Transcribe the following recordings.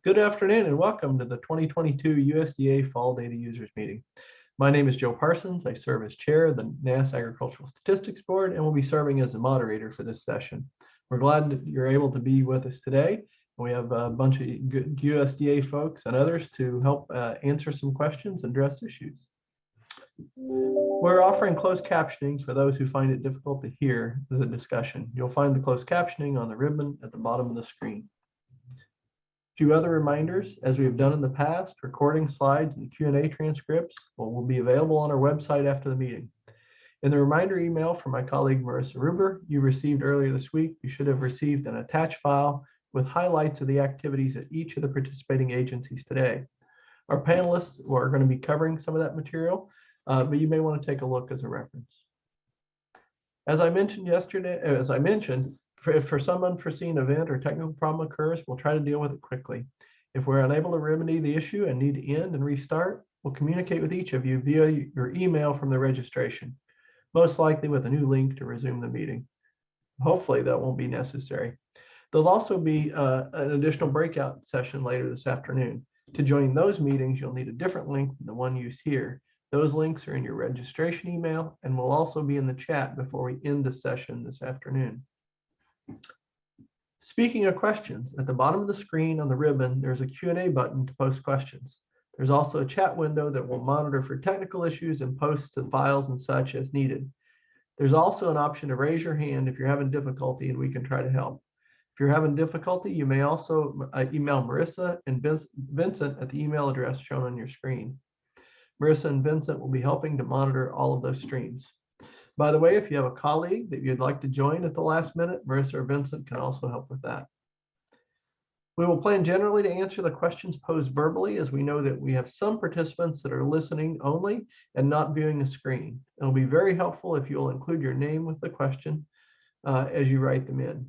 Good afternoon and welcome to the 2022 USDA Fall Data Users Meeting. My name is Joe Parsons. I serve as chair of the NASS Agricultural Statistics Board and will be serving as the moderator for this session. We're glad that you're able to be with us today. We have a bunch of good USDA folks and others to help answer some questions and address issues. We're offering closed captioning for those who find it difficult to hear the discussion. You'll find the closed captioning on the ribbon at the bottom of the screen. A few other reminders, as we have done in the past, recording slides and Q&A transcripts will be available on our website after the meeting. In the reminder email from my colleague Marissa Ruber you received earlier this week, you should have received an attached file with highlights of the activities at each of the participating agencies today. Our panelists are going to be covering some of that material, but you may want to take a look as a reference. As I mentioned, if for some unforeseen event or technical problem occurs, we'll try to deal with it quickly. If we're unable to remedy the issue and need to end and restart, we'll communicate with each of you via your email from the registration, most likely with a new link to resume the meeting. Hopefully that won't be necessary. There'll also be an additional breakout session later this afternoon. To join those meetings, you'll need a different link than the one used here. Those links are in your registration email and will also be in the chat before we end the session this afternoon. Speaking of questions, at the bottom of the screen on the ribbon, there's a Q&A button to post questions. There's also a chat window that will monitor for technical issues and post the files and such as needed. There's also an option to raise your hand if you're having difficulty and we can try to help. If you're having difficulty, you may also email Marissa and Vincent at the email address shown on your screen. Marissa and Vincent will be helping to monitor all of those streams. By the way, if you have a colleague that you'd like to join at the last minute, Marissa or Vincent can also help with that. We will plan generally to answer the questions posed verbally, as we know that we have some participants that are listening only and not viewing a screen. It'll be very helpful if you'll include your name with the question as you write them in.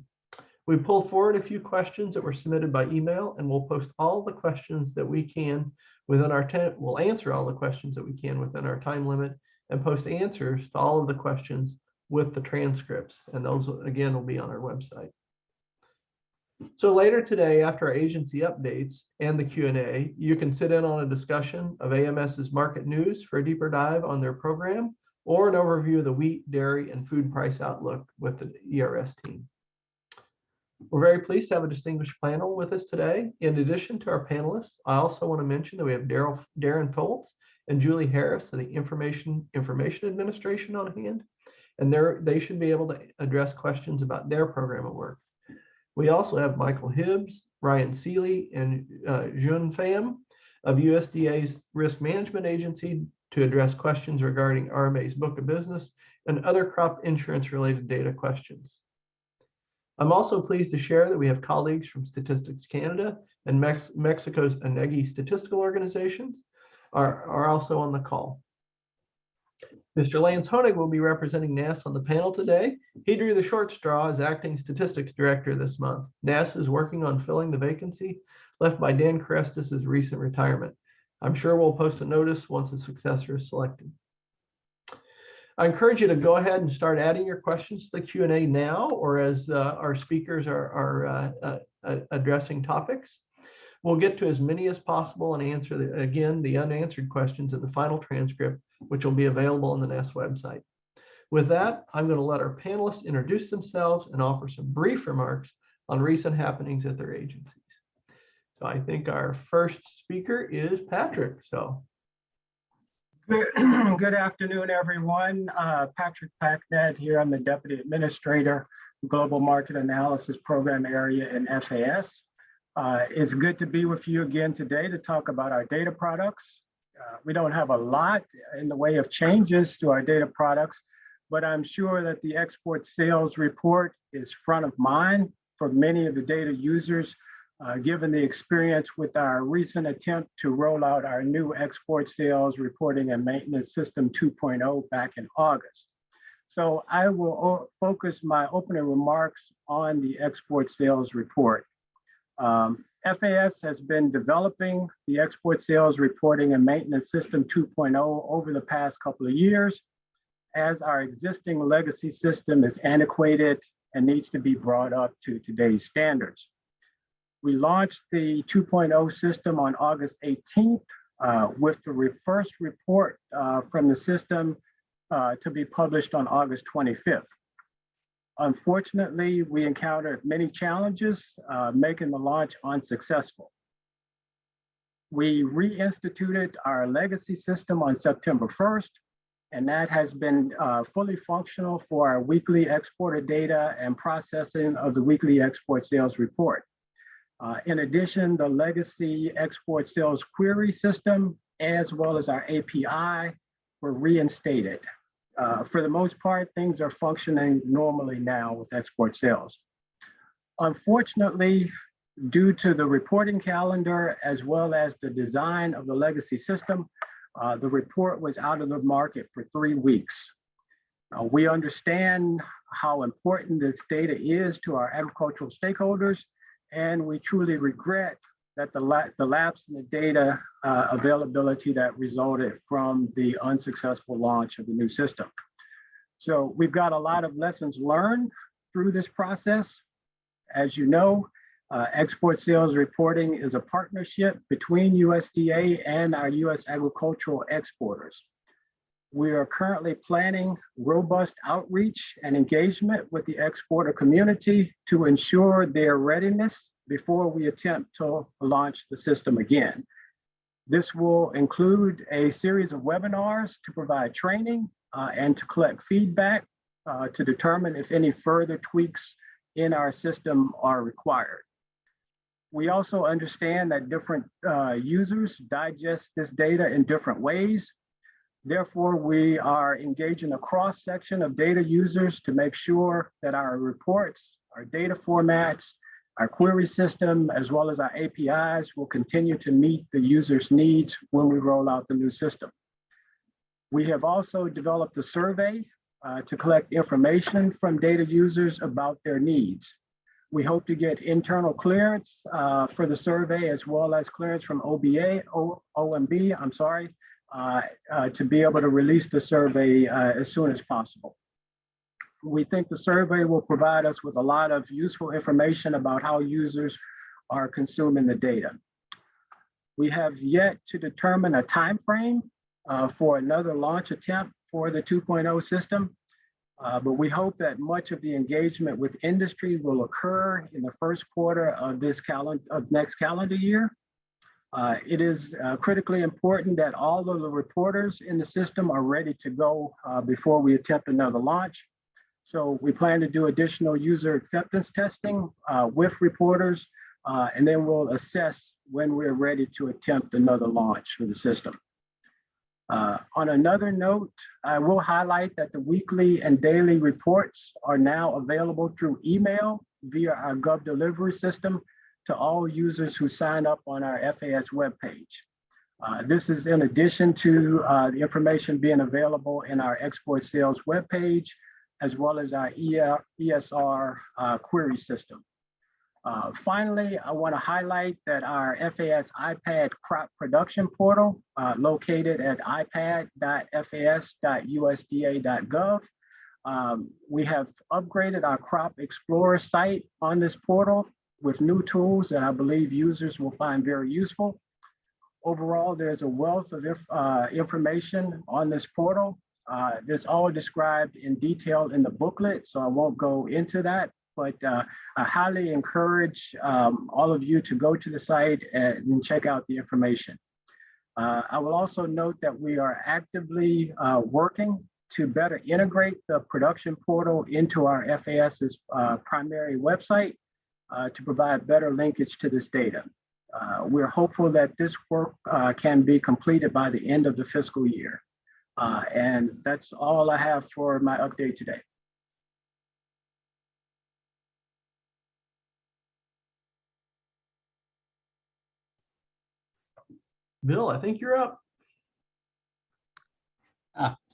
We pulled forward a few questions that were submitted by email, and we'll post all the questions that we can within our we'll answer all the questions that we can within our time limit and post answers to all of the questions with the transcripts. And those, again, will be on our website. So later today, after our agency updates and the Q&A, you can sit in on a discussion of AMS's market news for a deeper dive on their program or an overview of the wheat, dairy, and food price outlook with the ERS team. We're very pleased to have a distinguished panel with us today. In addition to our panelists, I also want to mention that we have Darren Foltz and Julie Harris of the Information Administration on hand, and they should be able to address questions about their program of work. We also have Michael Hibbs, Ryan Seeley, and Jun Pham of USDA's Risk Management Agency to address questions regarding RMA's book of business and other crop insurance related data questions. I'm also pleased to share that we have colleagues from Statistics Canada and Mexico's ANEGI statistical organizations are also on the call. Mr. Lance Honig will be representing NASS on the panel today. He drew the short straw as acting statistics director this month. NASS is working on filling the vacancy left by Dan Carestis' recent retirement. I'm sure we'll post a notice once a successor is selected. I encourage you to go ahead and start adding your questions to the Q&A now, or as our speakers are addressing topics. We'll get to as many as possible and answer, the unanswered questions in the final transcript, which will be available on the NASS website. With that, I'm going to let our panelists introduce themselves and offer some brief remarks on recent happenings at their agencies. So I think our first speaker is Patrick. So. Good afternoon, everyone. Patrick Packnett here. I'm the Deputy Administrator, Global Market Analysis Program Area in FAS. It's good to be with you again today to talk about our data products. We don't have a lot in the way of changes to our data products, but I'm sure that the export sales report is front of mind for many of the data users, given the experience with our recent attempt to roll out our new export sales reporting and maintenance system 2.0 back in August. So I will focus my opening remarks on the export sales report. FAS has been developing the export sales reporting and maintenance system 2.0 over the past couple of years, as our existing legacy system is antiquated and needs to be brought up to today's standards. We launched the 2.0 system on August 18th with the first report from the system to be published on August 25th. Unfortunately, we encountered many challenges, making the launch unsuccessful. We reinstituted our legacy system on September 1st, and that has been fully functional for our weekly exported data and processing of the weekly export sales report. In addition, the legacy export sales query system, as well as our API, were reinstated. For the most part, things are functioning normally now with export sales. Unfortunately, due to the reporting calendar, as well as the design of the legacy system, the report was out of the market for 3 weeks. We understand how important this data is to our agricultural stakeholders, and we truly regret that the lapse in the data availability that resulted from the unsuccessful launch of the new system. So we've got a lot of lessons learned through this process. As you know, export sales reporting is a partnership between USDA and our U.S. agricultural exporters. We are currently planning robust outreach and engagement with the exporter community to ensure their readiness before we attempt to launch the system again. This will include a series of webinars to provide training and to collect feedback to determine if any further tweaks in our system are required. We also understand that different users digest this data in different ways. Therefore, we are engaging a cross-section of data users to make sure that our reports, our data formats, our query system, as well as our APIs will continue to meet the user's needs when we roll out the new system. We have also developed a survey to collect information from data users about their needs. We hope to get internal clearance for the survey, as well as clearance from OMB, to be able to release the survey as soon as possible. We think the survey will provide us with a lot of useful information about how users are consuming the data. We have yet to determine a time frame for another launch attempt for the 2.0 system, but we hope that much of the engagement with industry will occur in the first quarter of next calendar year. It is critically important that all of the reporters in the system are ready to go before we attempt another launch. So we plan to do additional user acceptance testing with reporters, and then we'll assess when we're ready to attempt another launch for the system. On another note, I will highlight that the weekly and daily reports are now available through email via our Gov delivery system to all users who sign up on our FAS webpage. This is in addition to the information being available in our export sales webpage, as well as our ESR query system. Finally, I want to highlight that our FAS iPad crop production portal, located at ipad.fas.usda.gov. We have upgraded our Crop Explorer site on this portal with new tools that I believe users will find very useful. Overall, there's a wealth of information on this portal. It's all described in detail in the booklet, so I won't go into that, but I highly encourage all of you to go to the site and check out the information. I will also note that we are actively working to better integrate the production portal into our FAS's primary website to provide better linkage to this data. We're hopeful that this work can be completed by the end of the fiscal year. And that's all I have for my update today. Bill, I think you're up.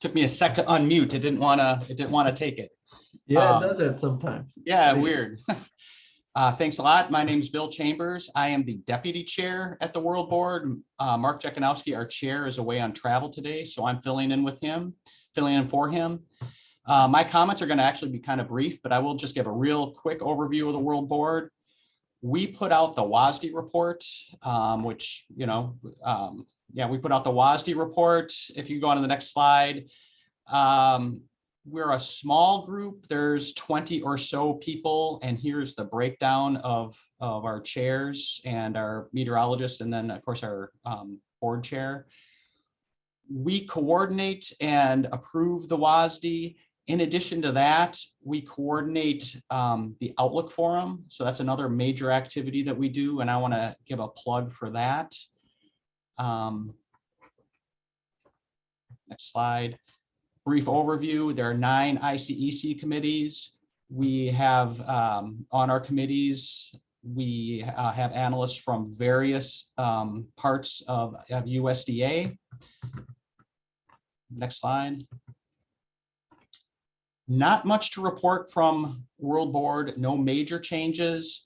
Took me a sec to unmute. It didn't want to take it. Yeah, it does that sometimes. Yeah, weird. Thanks a lot. My name is Bill Chambers. I am the deputy chair at the World Board. Mark Jekanowski, our chair, is away on travel today, so I'm filling in for him. My comments are going to actually be kind of brief, but I will just give a real quick overview of the World Board. We put out the WASDE report, which, we put out the WASDE report. If you go on to the next slide, we're a small group. There's 20 or so people, and here's the breakdown of our chairs and our meteorologists, and then of course our board chair. We coordinate and approve the WASDE. In addition to that, we coordinate the Outlook Forum. So that's another major activity that we do, and I want to give a plug for that. Next slide. Brief overview. There are 9 ICEC committees. We have on our committees, we have analysts from various parts of USDA. Next slide. Not much to report from World Board, no major changes.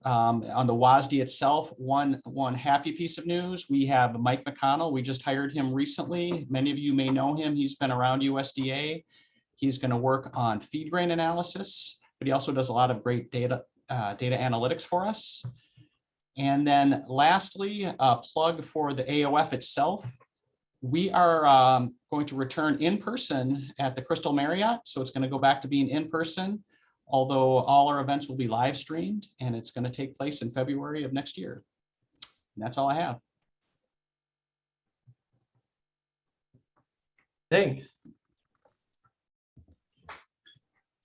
On the WASDE itself, one happy piece of news, we have Mike McConnell. We just hired him recently. Many of you may know him. He's been around USDA. He's going to work on feed grain analysis, but he also does a lot of great data analytics for us. And then lastly, a plug for the AOF itself. We are going to return in person at the Crystal Marriott. So it's going to go back to being in person, although all our events will be live streamed, and it's going to take place in February of next year. And that's all I have. Thanks.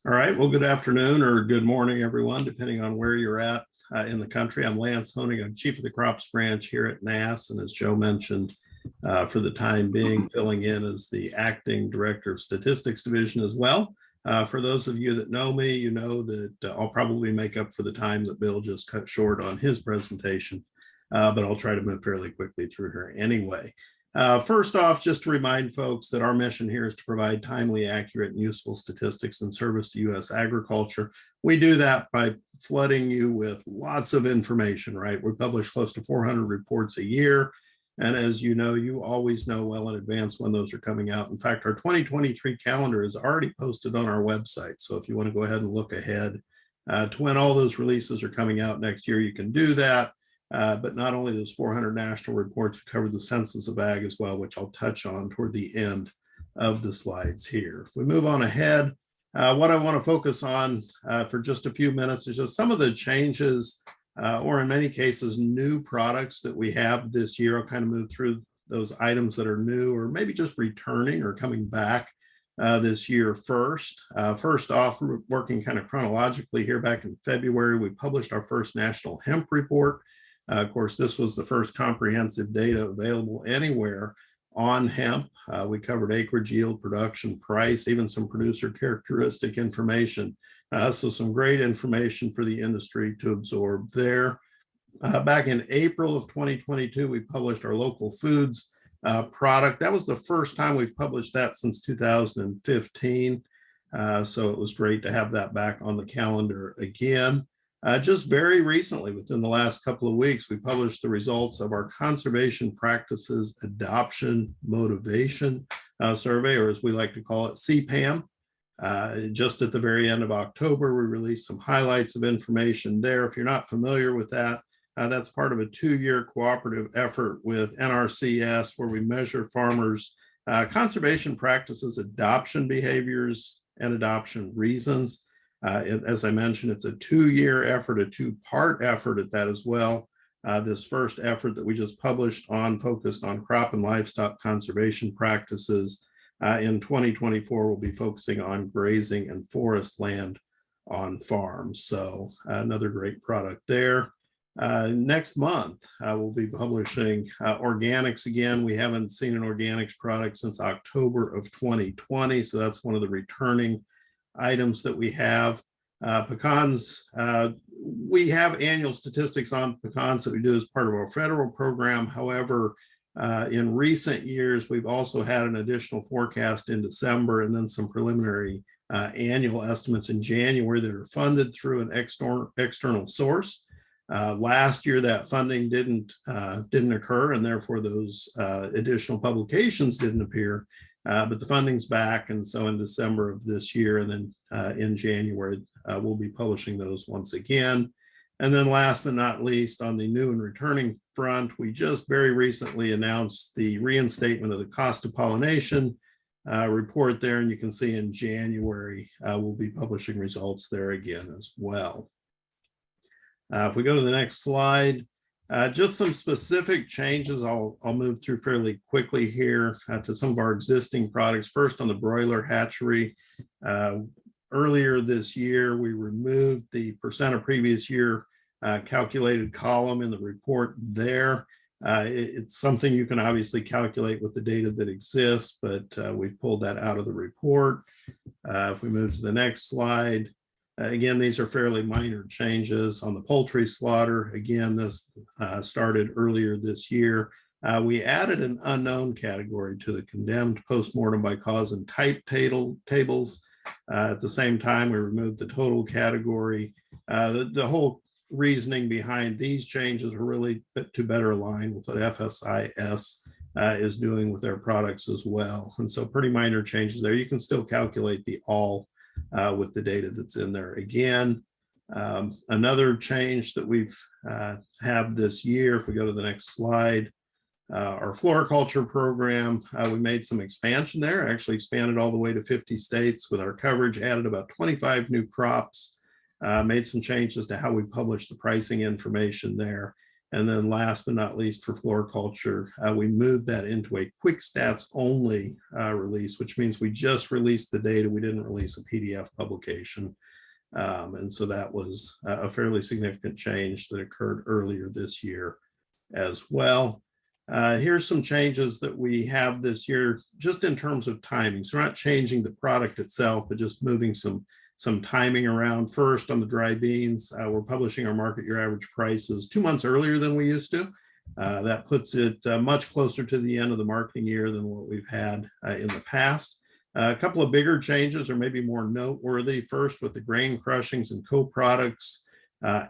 All right, well, good afternoon or good morning, everyone, depending on where you're at in the country. I'm Lance Honig. I'm Chief of the Crops Branch here at NASS, and as Joe mentioned, for the time being, filling in as the Acting Director of Statistics Division as well. For those of you that know me, you know that I'll probably make up for the time that Bill just cut short on his presentation, but I'll try to move fairly quickly through here anyway. First off, just to remind folks that our mission here is to provide timely, accurate, and useful statistics in service to U.S. agriculture. We do that by flooding you with lots of information, right? We publish close to 400 reports a year. And as you know, you always know well in advance when those are coming out. In fact, our 2023 calendar is already posted on our website. So if you want to go ahead and look ahead to when all those releases are coming out next year, you can do that. But not only those 400 national reports, we cover the census of ag as well, which I'll touch on toward the end of the slides here. If we move on ahead, what I want to focus on for just a few minutes is just some of the changes or in many cases, new products that we have this year. I'll kind of move through those items that are new or maybe just returning or coming back this year first. First off, working kind of chronologically here, back in February, we published our first national hemp report. Of course, this was the first comprehensive data available anywhere on hemp. We covered acreage, yield, production, price, even some producer characteristic information. So some great information for the industry to absorb there. Back in April of 2022, we published our local foods product. That was the first time we've published that since 2015. So it was great to have that back on the calendar again. Just very recently, within the last couple of weeks, we published the results of our Conservation Practices Adoption Motivation Survey, or as we like to call it, CPAM. Just at the very end of October, we released some highlights of information there. If you're not familiar with that, that's part of a 2-year cooperative effort with NRCS, where we measure farmers' conservation practices, adoption behaviors, and adoption reasons. As I mentioned, it's a 2-year effort, a 2-part effort at that as well. This first effort that we just published on focused on crop and livestock conservation practices. In 2024, we'll be focusing on grazing and forest land on farms. So another great product there. Next month, we'll be publishing organics again. We haven't seen an organics product since October of 2020. So that's one of the returning items that we have. Pecans, we have annual statistics on pecans that we do as part of our federal program. However, in recent years, we've also had an additional forecast in December and then some preliminary annual estimates in January that are funded through an external source. Last year, that funding didn't occur, and therefore those additional publications didn't appear. But the funding's back, and so in December of this year and then in January, we'll be publishing those once again. And then last but not least, on the new and returning front, we just very recently announced the reinstatement of the cost of pollination report there. And you can see in January, we'll be publishing results there again as well. If we go to the next slide, just some specific changes I'll move through fairly quickly here to some of our existing products. First, on the broiler hatchery, earlier this year, we removed the percent of previous year calculated column in the report there. It's something you can obviously calculate with the data that exists, but we've pulled that out of the report. If we move to the next slide, again, these are fairly minor changes. On the poultry slaughter, again, this started earlier this year. We added an unknown category to the condemned postmortem by cause and type tables. At the same time, we removed the total category. The whole reasoning behind these changes were really to better align with what FSIS is doing with their products as well. And so pretty minor changes there. You can still calculate the all with the data that's in there. Again, another change that we've have this year, if we go to the next slide, our floriculture program, we made some expansion there, actually expanded all the way to 50 states with our coverage, added about 25 new crops, made some changes to how we publish the pricing information there. And then last but not least for floriculture, we moved that into a quick stats only release, which means we just released the data. We didn't release a PDF publication. And so that was a fairly significant change that occurred earlier this year as well. Here's some changes that we have this year, just in terms of timing. So we're not changing the product itself, but just moving some timing around. First, on the dry beans, we're publishing our market year average prices 2 months earlier than we used to. That puts it much closer to the end of the marketing year than what we've had in the past. A couple of bigger changes, or maybe more noteworthy. First, with the grain crushings and co-products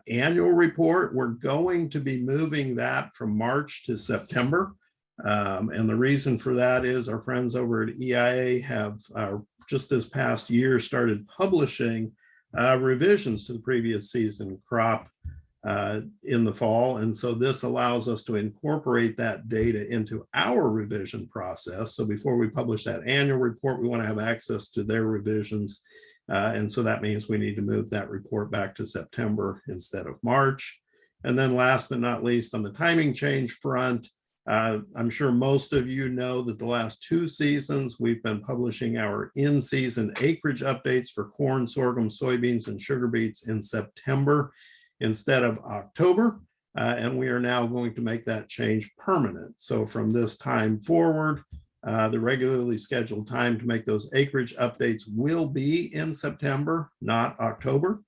annual report, we're going to be moving that from March to September. And the reason for that is our friends over at EIA have just this past year started publishing revisions to the previous season crop in the fall. And so this allows us to incorporate that data into our revision process. So before we publish that annual report, we want to have access to their revisions. And so that means we need to move that report back to September instead of March. And then last but not least, on the timing change front, I'm sure most of you know that the last 2 seasons, we've been publishing our in-season acreage updates for corn, sorghum, soybeans, and sugar beets in September instead of October. And we are now going to make that change permanent. So from this time forward, the regularly scheduled time to make those acreage updates will be in September, not October.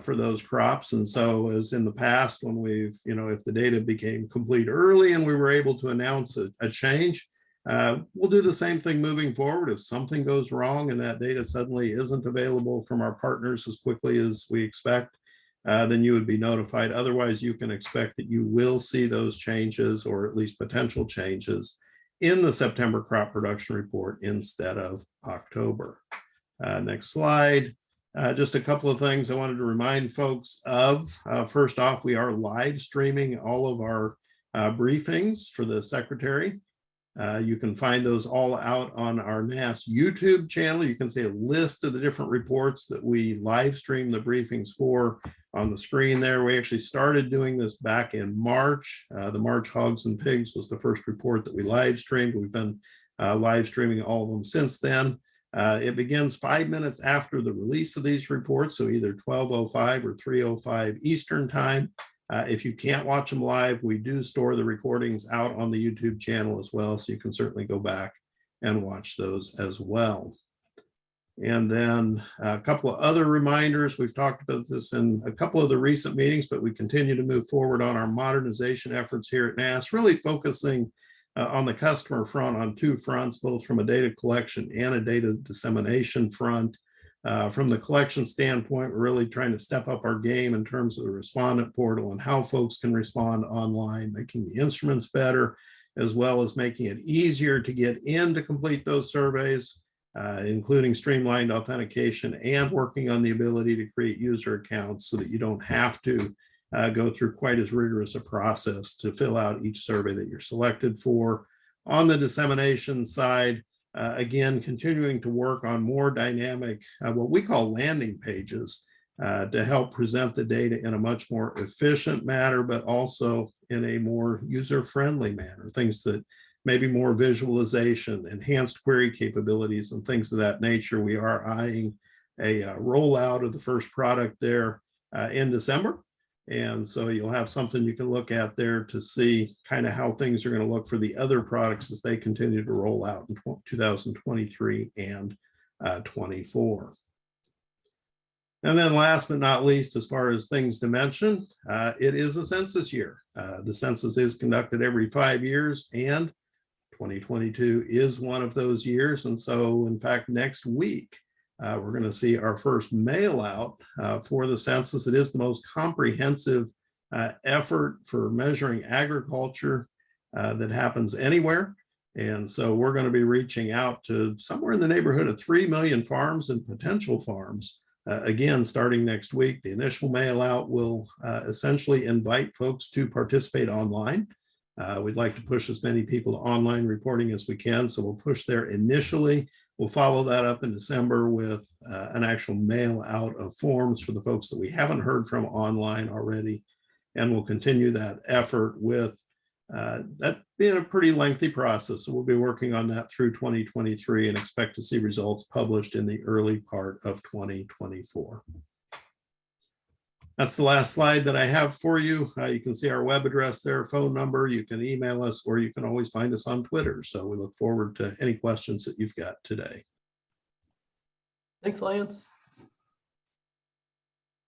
For those crops. And so as in the past, when we've, if the data became complete early and we were able to announce a change, we'll do the same thing moving forward. If something goes wrong and that data suddenly isn't available from our partners as quickly as we expect, then you would be notified. Otherwise, you can expect that you will see those changes, or at least potential changes, in the September crop production report instead of October. Next slide. Just a couple of things I wanted to remind folks of. First off, we are live streaming all of our briefings for the Secretary. You can find those all out on our NASS YouTube channel. You can see a list of the different reports that we live stream the briefings for on the screen there. We actually started doing this back in March. The March Hogs and Pigs was the first report that we live streamed. We've been live streaming all of them since then. It begins 5 minutes after the release of these reports, so either 12:05 or 3:05 Eastern time. If you can't watch them live, we do store the recordings out on the YouTube channel as well, so you can certainly go back and watch those as well. And then a couple of other reminders. We've talked about this in a couple of the recent meetings, but we continue to move forward on our modernization efforts here at NASS, really focusing on the customer front on 2 fronts, both from a data collection and a data dissemination front. From the collection standpoint, we're really trying to step up our game in terms of the respondent portal and how folks can respond online, making the instruments better, as well as making it easier to get in to complete those surveys, including streamlined authentication and working on the ability to create user accounts so that you don't have to go through quite as rigorous a process to fill out each survey that you're selected for. On the dissemination side, again, continuing to work on more dynamic, what we call landing pages, to help present the data in a much more efficient manner, but also in a more user-friendly manner, things that maybe more visualization, enhanced query capabilities, and things of that nature. We are eyeing a rollout of the first product there in December. And so you'll have something you can look at there to see kind of how things are going to look for the other products as they continue to roll out in 2023 and 24. And then last but not least, as far as things to mention, it is a census year. The census is conducted every 5 years, and 2022 is one of those years. And so, in fact, next week, we're going to see our first mail out for the census. It is the most comprehensive effort for measuring agriculture that happens anywhere. And so we're going to be reaching out to somewhere in the neighborhood of 3 million farms and potential farms. Again, starting next week, the initial mail out will essentially invite folks to participate online. We'd like to push as many people to online reporting as we can. So we'll push there initially. We'll follow that up in December with an actual mail out of forms for the folks that we haven't heard from online already. And we'll continue that effort with that being a pretty lengthy process. So we'll be working on that through 2023 and expect to see results published in the early part of 2024. That's the last slide that I have for you. You can see our web address there, phone number. You can email us, or you can always find us on Twitter. So we look forward to any questions that you've got today. Thanks, Lance.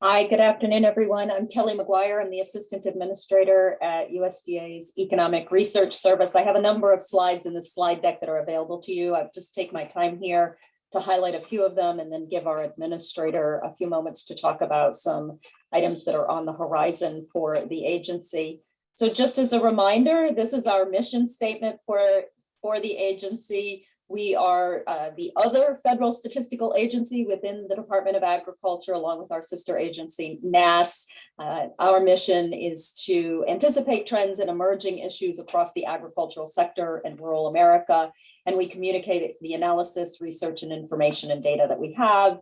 Hi, good afternoon, everyone. I'm Kelly McGuire. I'm the Assistant Administrator at USDA's Economic Research Service. I have a number of slides in the slide deck that are available to you. I've just taken my time here to highlight a few of them and then give our administrator a few moments to talk about some items that are on the horizon for the agency. So just as a reminder, this is our mission statement for the agency. We are the other federal statistical agency within the Department of Agriculture, along with our sister agency, NASS. Our mission is to anticipate trends and emerging issues across the agricultural sector in rural America. And we communicate the analysis, research, and information and data that we have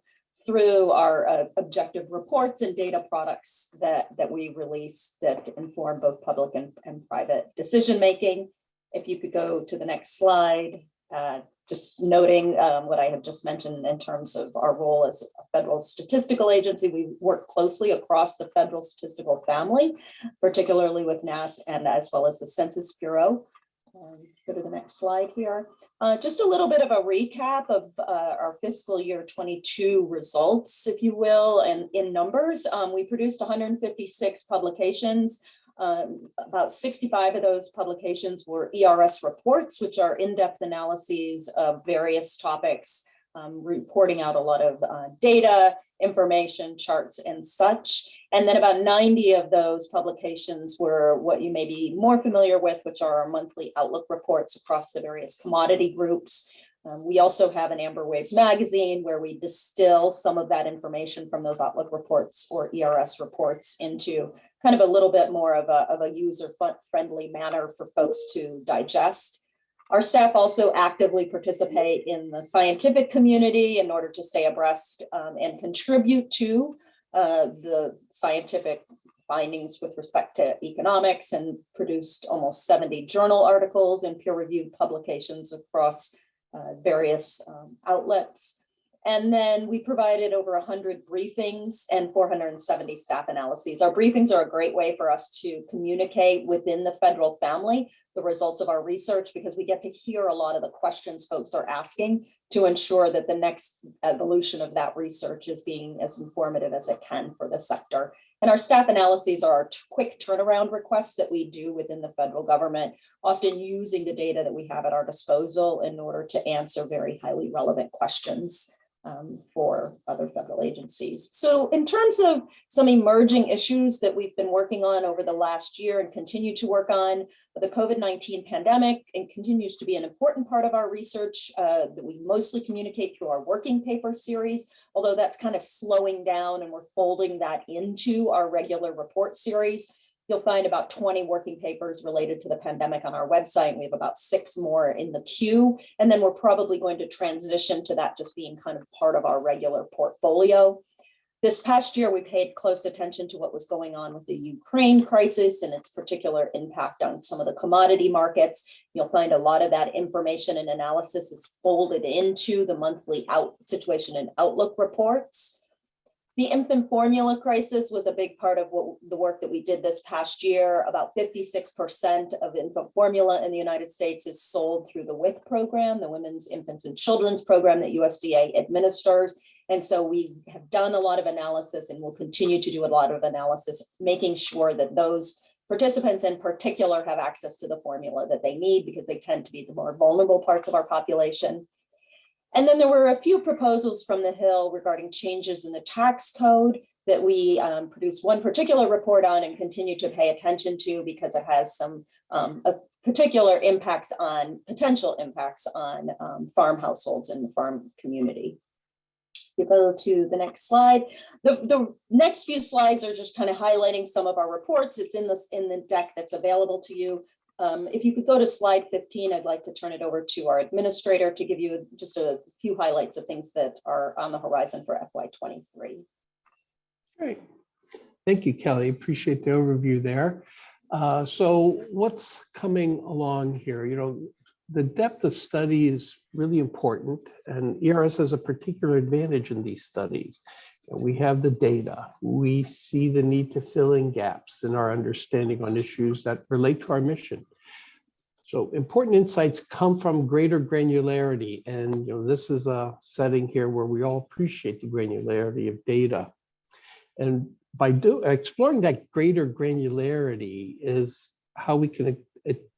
through our objective reports and data products that we release that inform both public and private decision-making. If you could go to the next slide. Just noting what I have just mentioned in terms of our role as a federal statistical agency. We work closely across the federal statistical family, particularly with NASS and as well as the Census Bureau. Go to the next slide here. Just a little bit of a recap of our fiscal year 22 results, if you will, and in numbers. We produced 156 publications. About 65 of those publications were ERS reports, which are in-depth analyses of various topics, reporting out a lot of data, information, charts, and such. And then about 90 of those publications were what you may be more familiar with, which are our monthly outlook reports across the various commodity groups. We also have an Amber Waves magazine where we distill some of that information from those outlook reports or ERS reports into kind of a little bit more of a user-friendly manner for folks to digest. Our staff also actively participate in the scientific community in order to stay abreast and contribute to the scientific findings with respect to economics, and produced almost 70 journal articles and peer-reviewed publications across various outlets. And then we provided over 100 briefings and 470 staff analyses. Our briefings are a great way for us to communicate within the federal family the results of our research, because we get to hear a lot of the questions folks are asking to ensure that the next evolution of that research is being as informative as it can for the sector. And our staff analyses are quick turnaround requests that we do within the federal government, often using the data that we have at our disposal in order to answer very highly relevant questions. for other federal agencies. So in terms of some emerging issues that we've been working on over the last year and continue to work on, the COVID-19 pandemic and continues to be an important part of our research that we mostly communicate through our working paper series, although that's kind of slowing down and we're folding that into our regular report series. You'll find about 20 working papers related to the pandemic on our website. We have about 6 more in the queue. And then we're probably going to transition to that just being kind of part of our regular portfolio. This past year, we paid close attention to what was going on with the Ukraine crisis and its particular impact on some of the commodity markets. You'll find a lot of that information and analysis is folded into the monthly situation and outlook reports. The infant formula crisis was a big part of the work that we did this past year. About 56% of infant formula in the United States is sold through the WIC program, the Women's, Infants, and Children's program that USDA administers. And so we have done a lot of analysis and will continue to do a lot of analysis, making sure that those participants in particular have access to the formula that they need because they tend to be the more vulnerable parts of our population. And then there were a few proposals from the Hill regarding changes in the tax code that we produced one particular report on and continue to pay attention to because it has some particular potential impacts on farm households and the farm community. You go to the next slide. The next few slides are just kind of highlighting some of our reports. It's in the deck that's available to you. If you could go to slide 15, I'd like to turn it over to our administrator to give you just a few highlights of things that are on the horizon for FY23. Great. Thank you, Kelly. Appreciate the overview there. So what's coming along here? You know, the depth of study is really important, and ERS has a particular advantage in these studies. We have the data. We see the need to fill in gaps in our understanding on issues that relate to our mission. So important insights come from greater granularity. And this is a setting here where we all appreciate the granularity of data. And by exploring that greater granularity is how we can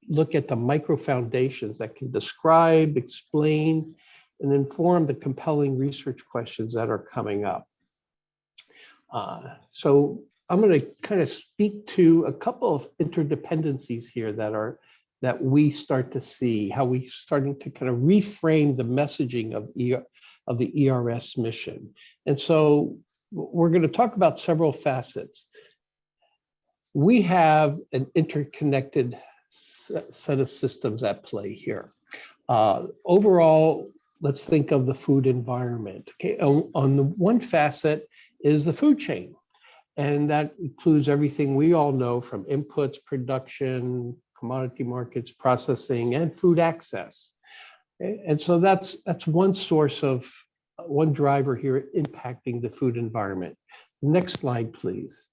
look at the micro foundations that can describe, explain, and inform the compelling research questions that are coming up. So I'm going to kind of speak to a couple of interdependencies here that we start to see, how we starting to kind of reframe the messaging of the ERS mission. And so we're going to talk about several facets. We have an interconnected set of systems at play here. Overall, let's think of the food environment. Okay, on the one facet is the food chain. And that includes everything we all know from inputs, production, commodity markets, processing, and food access. Okay? And so that's one driver here impacting the food environment. Next slide, please.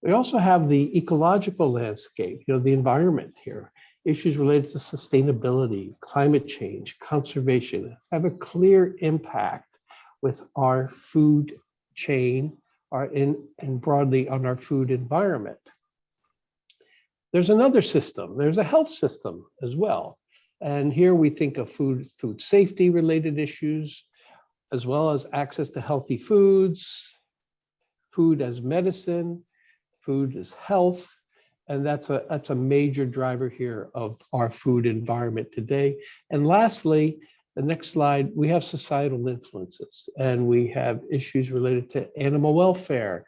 We also have the ecological landscape, the environment here. Issues related to sustainability, climate change, conservation have a clear impact with our food chain and broadly on our food environment. There's another system. There's a health system as well. And here we think of food safety related issues, as well as access to healthy foods, food as medicine, food as health. And that's a major driver here of our food environment today. And lastly, the next slide, we have societal influences, and we have issues related to animal welfare,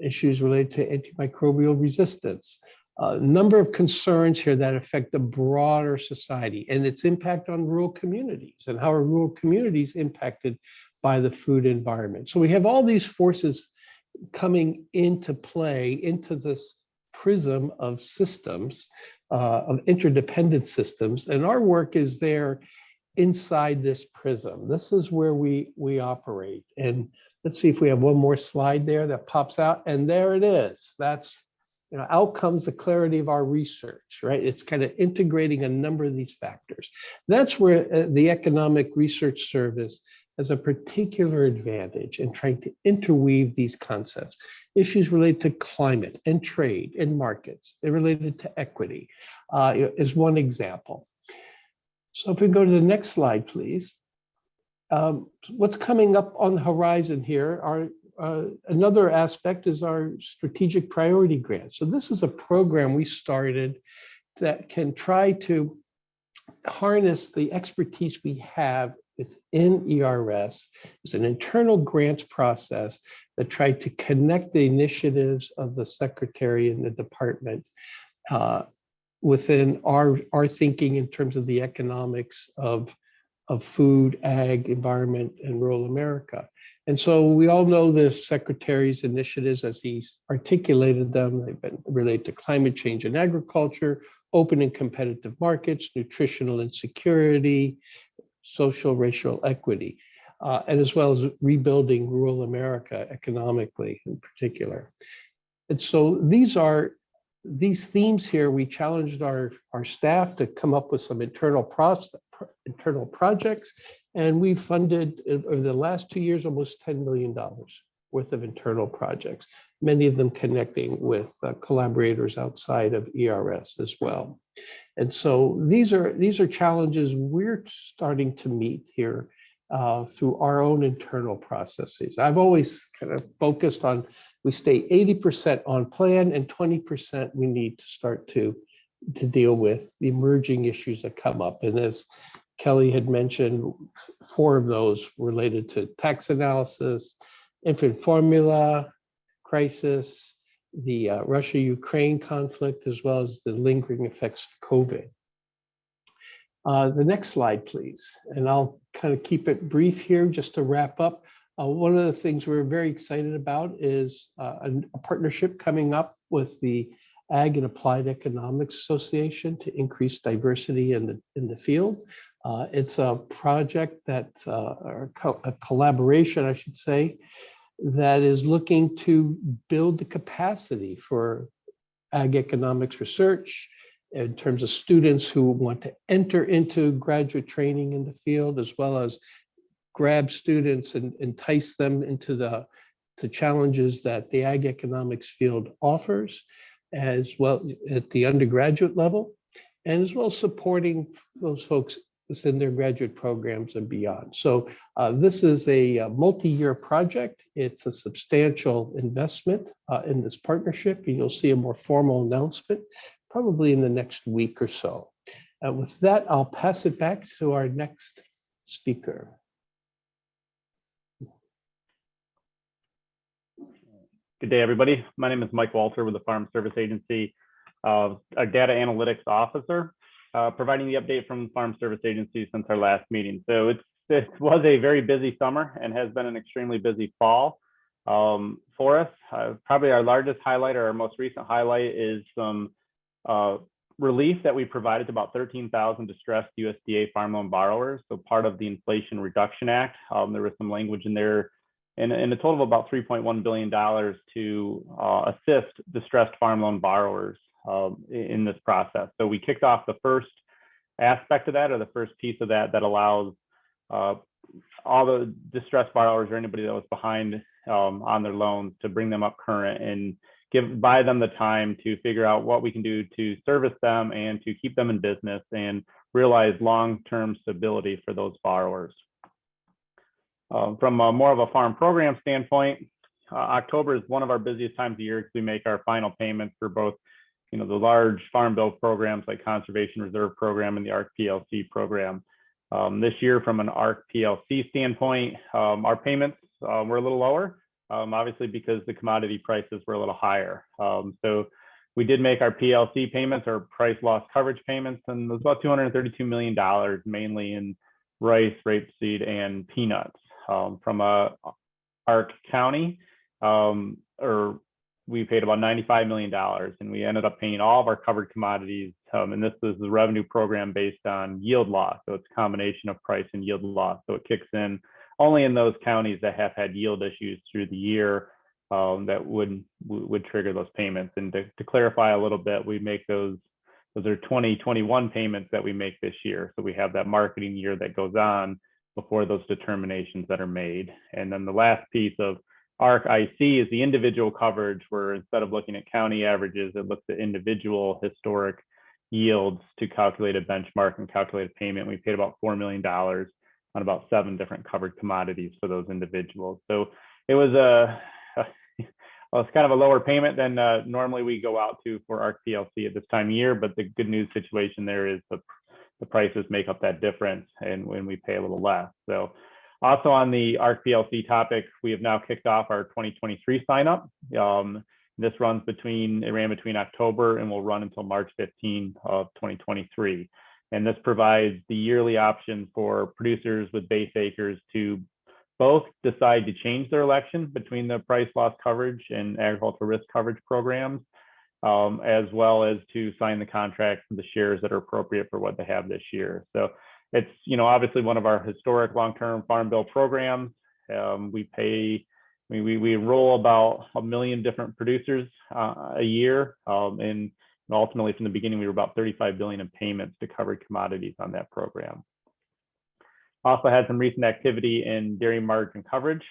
issues related to antimicrobial resistance, a number of concerns here that affect the broader society and its impact on rural communities and how are rural communities impacted by the food environment. So we have all these forces coming into play into this prism of systems, of interdependent systems, and our work is there inside this prism. This is where we operate. And let's see if we have one more slide there that pops out. And there it is. That's, out comes the clarity of our research, right? It's kind of integrating a number of these factors. That's where the Economic Research Service has a particular advantage in trying to interweave these concepts. Issues related to climate and trade and markets, they're related to equity, is one example. So if we go to the next slide, please. What's coming up on the horizon here are another aspect is our strategic priority grant. So this is a program we started that can try to harness the expertise we have within ERS. It's an internal grants process that tried to connect the initiatives of the secretary and the department within our thinking in terms of the economics of food, ag, environment, and rural America. And so we all know the secretary's initiatives as he's articulated them. They've been related to climate change and agriculture, open and competitive markets, nutritional insecurity, social racial equity, and as well as rebuilding rural America economically in particular. And so these themes here, we challenged our staff to come up with some internal projects, and we funded over the last 2 years almost $10 million worth of internal projects, many of them connecting with collaborators outside of ERS as well. And so these are challenges we're starting to meet here through our own internal processes. I've always kind of focused on, we stay 80% on plan and 20% we need to start to deal with the emerging issues that come up. And as Kelly had mentioned, 4 of those related to tax analysis, infant formula crisis, the Russia-Ukraine conflict, as well as the lingering effects of COVID. The next slide, please. And I'll kind of keep it brief here just to wrap up. One of the things we're very excited about is a partnership coming up with the Ag and Applied Economics Association to increase diversity in the field. It's a project that, or a collaboration, I should say, that is looking to build the capacity for ag economics research in terms of students who want to enter into graduate training in the field, as well as grab students and entice them into the challenges that the ag economics field offers, as well at the undergraduate level, and as well as supporting those folks within their graduate programs and beyond. So this is a multi-year project. It's a substantial investment in this partnership. And you'll see a more formal announcement probably in the next week or so. With that, I'll pass it back to our next speaker. Good day, everybody. My name is Mike Walter with the Farm Service Agency, a data analytics officer, providing the update from the Farm Service Agency since our last meeting. So it was a very busy summer and has been an extremely busy fall for us. Probably our largest highlight, or our most recent highlight, is some relief that we provided to about 13,000 distressed USDA farm loan borrowers. So part of the Inflation Reduction Act, there was some language in there in a total of about $3.1 billion to assist distressed farm loan borrowers in this process. So we kicked off the first aspect of that, or the first piece of that, that allows all the distressed borrowers or anybody that was behind on their loans to bring them up current and buy them the time to figure out what we can do to service them and to keep them in business and realize long-term stability for those borrowers. From more of a farm program standpoint, October is one of our busiest times of the year because we make our final payments for both, the large farm bill programs like Conservation Reserve Program and the ARC PLC program. This year, from an ARC PLC standpoint, our payments were a little lower, obviously because the commodity prices were a little higher. So we did make our PLC payments, our price loss coverage payments, and it was about $232 million, mainly in rice, rapeseed, and peanuts. From ARC County, we paid about $95 million, and we ended up paying all of our covered commodities. And this is the revenue program based on yield loss. So it's a combination of price and yield loss. So it kicks in only in those counties that have had yield issues through the year that would trigger those payments. And to clarify a little bit, we make those are 2021 payments that we make this year. So we have that marketing year that goes on before those determinations that are made. And then the last piece of ARC IC is the individual coverage, where instead of looking at county averages, it looks at individual historic yields to calculate a benchmark and calculate a payment. We paid about $4 million on about 7 different covered commodities for those individuals. So it was a well, it's kind of a lower payment than normally we go out to for ARC PLC at this time of year, but the good news situation there is the prices make up that difference, and when we pay a little less. So also on the ARC PLC topic, we have now kicked off our 2023 sign up. This ran between October and will run until March 15 of 2023. And this provides the yearly option for producers with base acres to both decide to change their election between the price loss coverage and agricultural risk coverage programs, as well as to sign the contract for the shares that are appropriate for what they have this year. So it's, obviously one of our historic long-term farm bill programs. We enroll about 1 million different producers a year. And ultimately from the beginning, we were about 35 billion in payments to covered commodities on that program. Also had some recent activity in dairy margin coverage,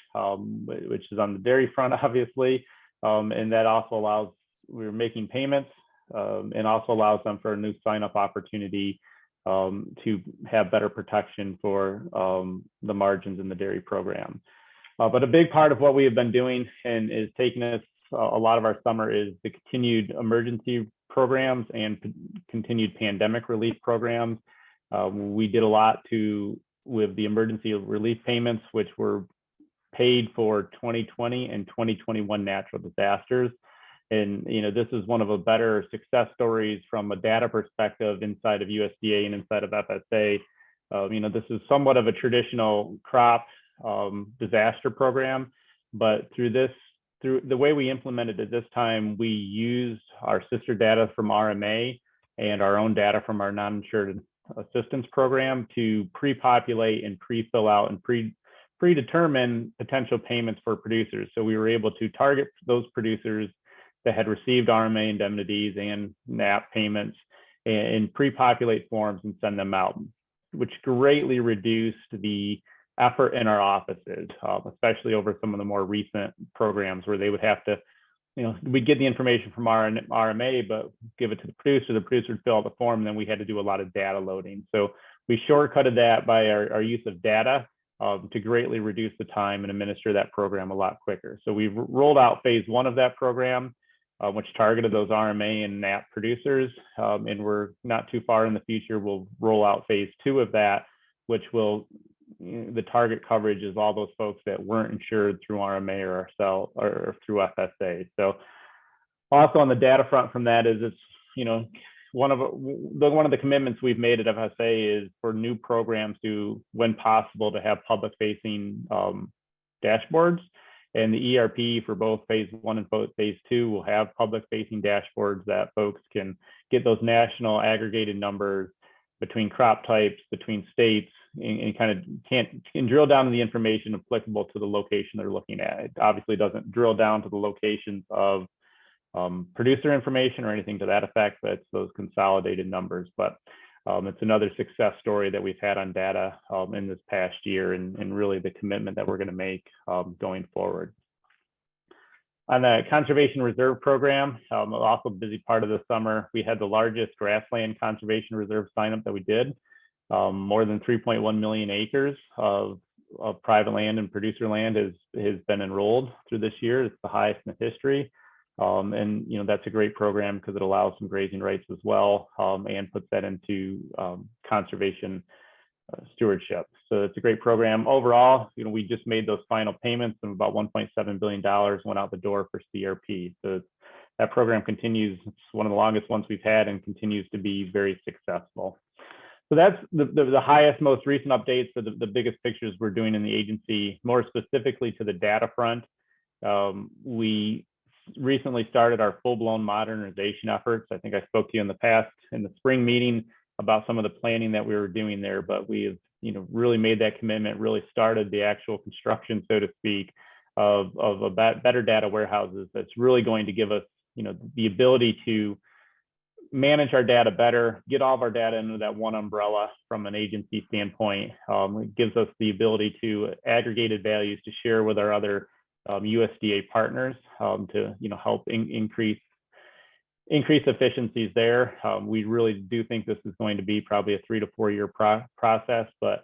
which is on the dairy front, obviously. And that also allows, we're making payments and also allows them for a new sign-up opportunity to have better protection for the margins in the dairy program. But a big part of what we have been doing and is taking us a lot of our summer is the continued emergency programs and continued pandemic relief programs. We did a lot with the emergency relief payments, which were paid for 2020 and 2021 natural disasters. And this is one of the better success stories from a data perspective inside of USDA and inside of FSA. This is somewhat of a traditional crop disaster program, but through the way we implemented it this time, we used our sister data from RMA and our own data from our non-insured assistance program to pre-populate and pre-fill out and predetermine potential payments for producers. So we were able to target those producers that had received RMA indemnities and NAP payments and pre-populate forms and send them out, which greatly reduced the effort in our offices, especially over some of the more recent programs where they would have to, we'd get the information from our RMA, but give it to the producer would fill out the form, and then we had to do a lot of data loading. So we shortcutted that by our use of data to greatly reduce the time and administer that program a lot quicker. So we've rolled out phase 1 of that program, which targeted those RMA and NAP producers. And we're not too far in the future, we'll roll out phase 2 of that, which will, the target coverage is all those folks that weren't insured through RMA or ourselves or through FSA. So also on the data front from that is it's, one of the commitments we've made at FSA is for new programs to, when possible, to have public facing dashboards. And the ERP for both phase 1 and phase 2 will have public facing dashboards that folks can get those national aggregated numbers between crop types, between states, and kind of can drill down to the information applicable to the location they're looking at. It obviously doesn't drill down to the locations of producer information or anything to that effect, but it's those consolidated numbers. But it's another success story that we've had on data in this past year, and really the commitment that we're going to make going forward. On the Conservation Reserve Program, also a busy part of the summer, we had the largest grassland conservation reserve sign-up that we did. More than 3.1 million acres of private land and producer land has been enrolled through this year. It's the highest in history. And that's a great program because it allows some grazing rights as well, and puts that into conservation stewardship. So it's a great program. Overall, we just made those final payments, and about $1.7 billion went out the door for CRP. So that program continues. It's one of the longest ones we've had and continues to be very successful. So that's the highest, most recent updates for the biggest pictures we're doing in the agency. More specifically to the data front, we recently started our full-blown modernization efforts. I think I spoke to you in the past in the spring meeting about some of the planning that we were doing there, but we have really made that commitment, really started the actual construction, so to speak, of better data warehouses that's really going to give us the ability to manage our data better, get all of our data into that one umbrella from an agency standpoint. It gives us the ability to aggregated values to share with our other USDA partners to help increase efficiencies there. We really do think this is going to be probably a 3 to 4 year process, but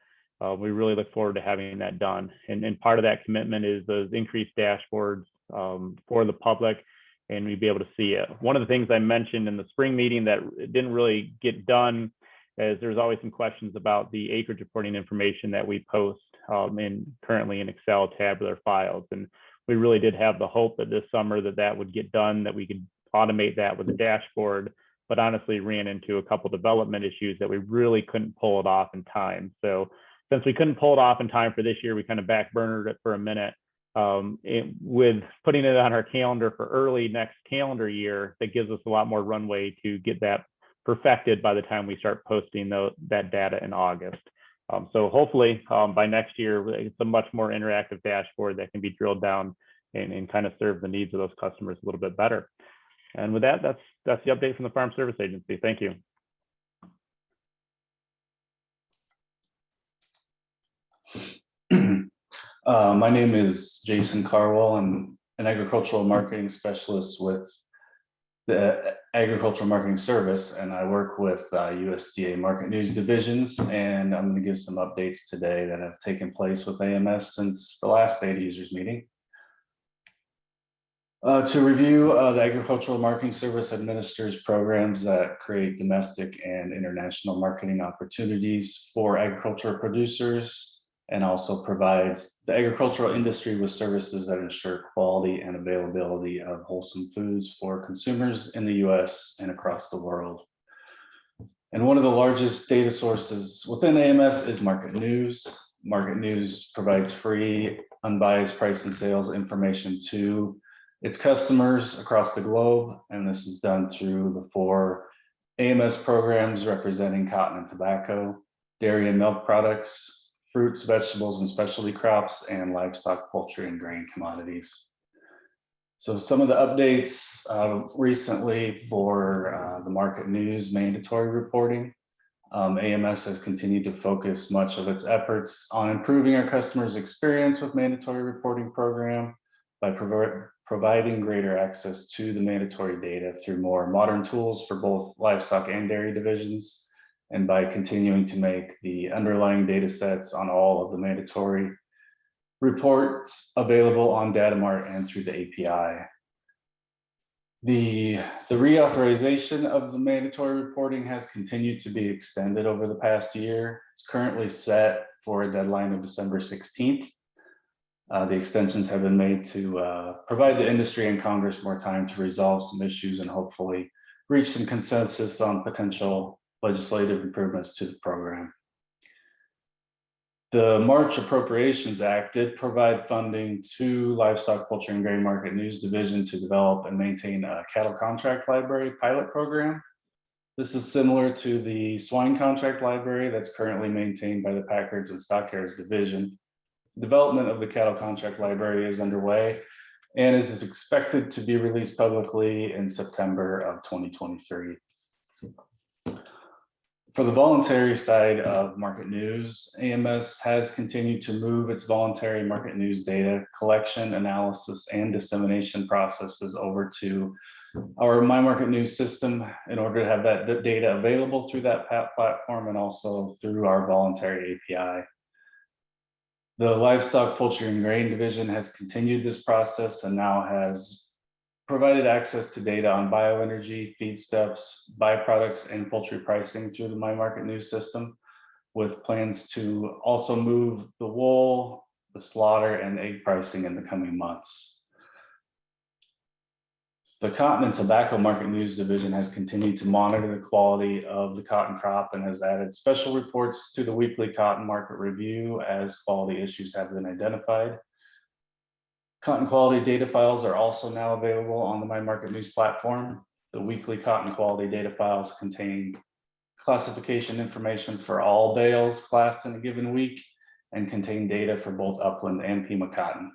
We really look forward to having that done. And part of that commitment is those increased dashboards for the public, and we'd be able to see it. One of the things I mentioned in the spring meeting that didn't really get done is there's always some questions about the acreage reporting information that we post currently in Excel tabular files. And we really did have the hope that this summer that would get done, that we could automate that with the dashboard, but honestly ran into a couple development issues that we really couldn't pull it off in time. So since we couldn't pull it off in time for this year, we kind of backburnered it for a minute. With putting it on our calendar for early next calendar year, that gives us a lot more runway to get that perfected by the time we start posting that data in August. So hopefully by next year, it's a much more interactive dashboard that can be drilled down and kind of serve the needs of those customers a little bit better. And with that, that's the update from the Farm Service Agency. Thank you. My name is Jason Carwell. I'm an agricultural marketing specialist with the Agricultural Marketing Service, and I work with USDA Market News Divisions, and I'm going to give some updates today that have taken place with AMS since the last data users meeting. To review, the Agricultural Marketing Service administers programs that create domestic and international marketing opportunities for agricultural producers, and also provides the agricultural industry with services that ensure quality and availability of wholesome foods for consumers in the US and across the world. And one of the largest data sources within AMS is Market News. Market News provides free, unbiased price and sales information to its customers across the globe, and this is done through the 4 AMS programs representing cotton and tobacco, dairy and milk products, fruits, vegetables, and specialty crops, and livestock, poultry, and grain commodities. So some of the updates recently for the Market News mandatory reporting. AMS has continued to focus much of its efforts on improving our customers' experience with mandatory reporting program by providing greater access to the mandatory data through more modern tools for both livestock and dairy divisions, and by continuing to make the underlying data sets on all of the mandatory reports available on Datamart and through the API. The reauthorization of the mandatory reporting has continued to be extended over the past year. It's currently set for a deadline of December 16th. The extensions have been made to provide the industry and Congress more time to resolve some issues and hopefully reach some consensus on potential legislative improvements to the program. The March Appropriations Act did provide funding to Livestock, Poultry, and Grain Market News Division to develop and maintain a cattle contract library pilot program. This is similar to the swine contract library that's currently maintained by the Packers and Stockyards Division. Development of the cattle contract library is underway and is expected to be released publicly in September of 2023. For the voluntary side of Market News, AMS has continued to move its voluntary market news data collection, analysis, and dissemination processes over to our My Market News system in order to have that data available through that platform and also through our voluntary API. The Livestock, Poultry, and Grain Division has continued this process and now has provided access to data on bioenergy, feedstuffs, byproducts, and poultry pricing through the My Market News system, with plans to also move the wool, the slaughter, and egg pricing in the coming months. The Cotton and Tobacco Market News Division has continued to monitor the quality of the cotton crop and has added special reports to the weekly cotton market review as quality issues have been identified. Cotton quality data files are also now available on the My Market News platform. The weekly cotton quality data files contain classification information for all bales classed in a given week and contain data for both upland and Pima cotton.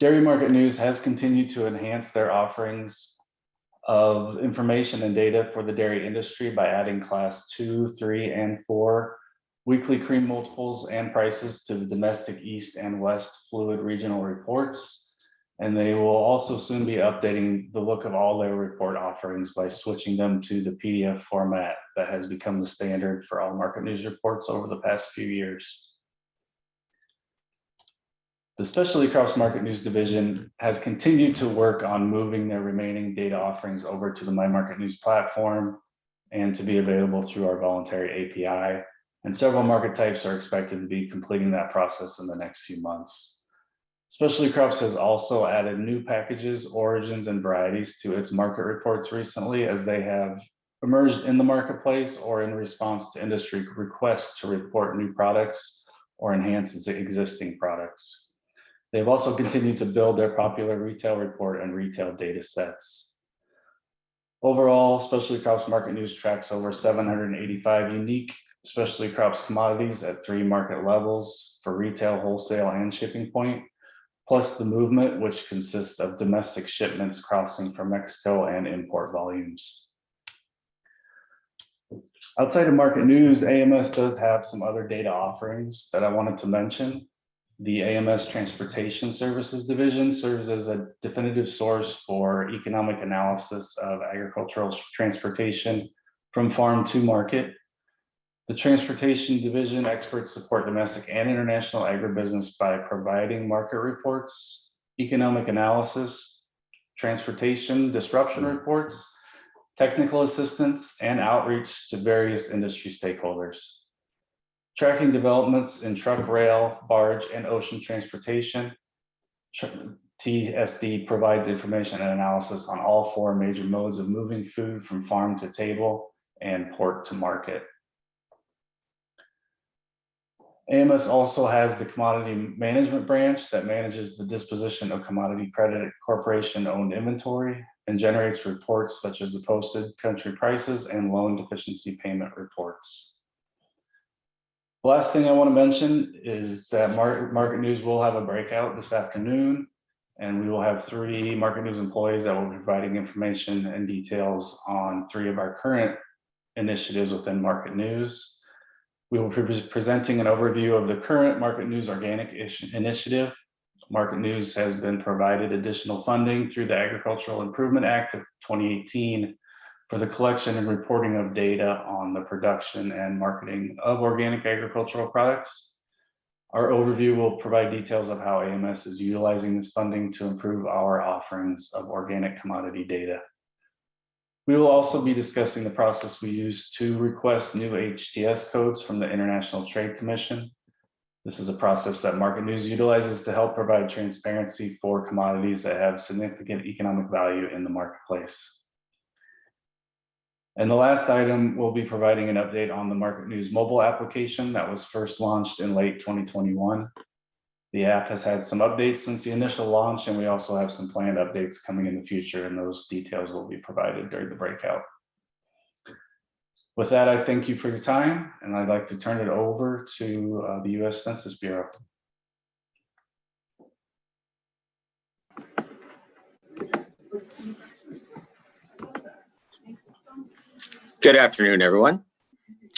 Dairy Market News has continued to enhance their offerings of information and data for the dairy industry by adding class 2, 3, and 4 weekly cream multiples and prices to the domestic East and West fluid regional reports. And they will also soon be updating the look of all their report offerings by switching them to the PDF format that has become the standard for all market news reports over the past few years. The Specialty Crops Market News Division has continued to work on moving their remaining data offerings over to the My Market News platform and to be available through our voluntary API. And several market types are expected to be completing that process in the next few months. Specialty Crops has also added new packages, origins, and varieties to its market reports recently, as they have emerged in the marketplace or in response to industry requests to report new products or enhance its existing products. They've also continued to build their popular retail report and retail data sets. Overall, Specialty Crops Market News tracks over 785 unique specialty crops commodities at 3 market levels for retail, wholesale, and shipping point, plus the movement, which consists of domestic shipments crossing from Mexico and import volumes. Outside of market news, AMS does have some other data offerings that I wanted to mention. The AMS Transportation Services Division serves as a definitive source for economic analysis of agricultural transportation from farm to market. The Transportation Division experts support domestic and international agribusiness by providing market reports, economic analysis, transportation disruption reports, technical assistance, and outreach to various industry stakeholders. Tracking developments in truck, rail, barge, and ocean transportation, TSD provides information and analysis on all 4 major modes of moving food from farm to table and port to market. AMS also has the Commodity Management Branch that manages the disposition of Commodity Credit Corporation-owned inventory and generates reports such as the posted country prices and loan deficiency payment reports. The last thing I want to mention is that Market News will have a breakout this afternoon, and we will have 3 Market News employees that will be providing information and details on 3 of our current initiatives within Market News. We will be presenting an overview of the current Market News Organic Initiative. Market News has been provided additional funding through the Agricultural Improvement Act of 2018 for the collection and reporting of data on the production and marketing of organic agricultural products. Our overview will provide details of how AMS is utilizing this funding to improve our offerings of organic commodity data. We will also be discussing the process we use to request new HTS codes from the International Trade Commission. This is a process that Market News utilizes to help provide transparency for commodities that have significant economic value in the marketplace. And the last item, we'll be providing an update on the Market News mobile application that was first launched in late 2021. The app has had some updates since the initial launch, and we also have some planned updates coming in the future, and those details will be provided during the breakout. With that, I thank you for your time, and I'd like to turn it over to the U.S. Census Bureau. Good afternoon, everyone.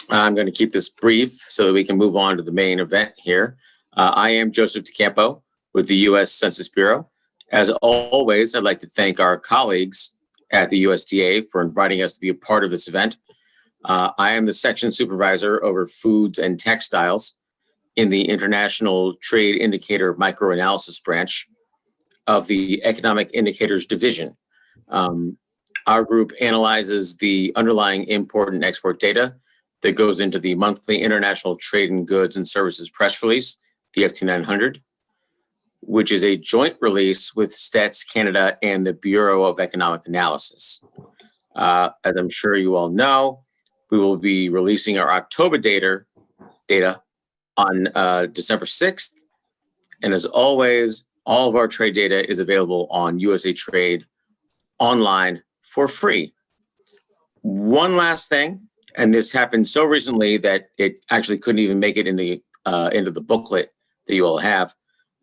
I'm going to keep this brief so that we can move on to the main event here. I am Joseph DeCampo with the U.S. Census Bureau. As always, I'd like to thank our colleagues at the USDA for inviting us to be a part of this event. I am the section supervisor over foods and textiles in the International Trade Indicator Microanalysis branch of the Economic Indicators Division. Our group analyzes the underlying import and export data that goes into the monthly International Trade in Goods and Services press release, the FT900, which is a joint release with Stats Canada and the Bureau of Economic Analysis. As I'm sure you all know, we will be releasing our October data on December 6th. And as always, all of our trade data is available on USA Trade online for free. One last thing, and this happened so recently that it actually couldn't even make it into the booklet that you all have.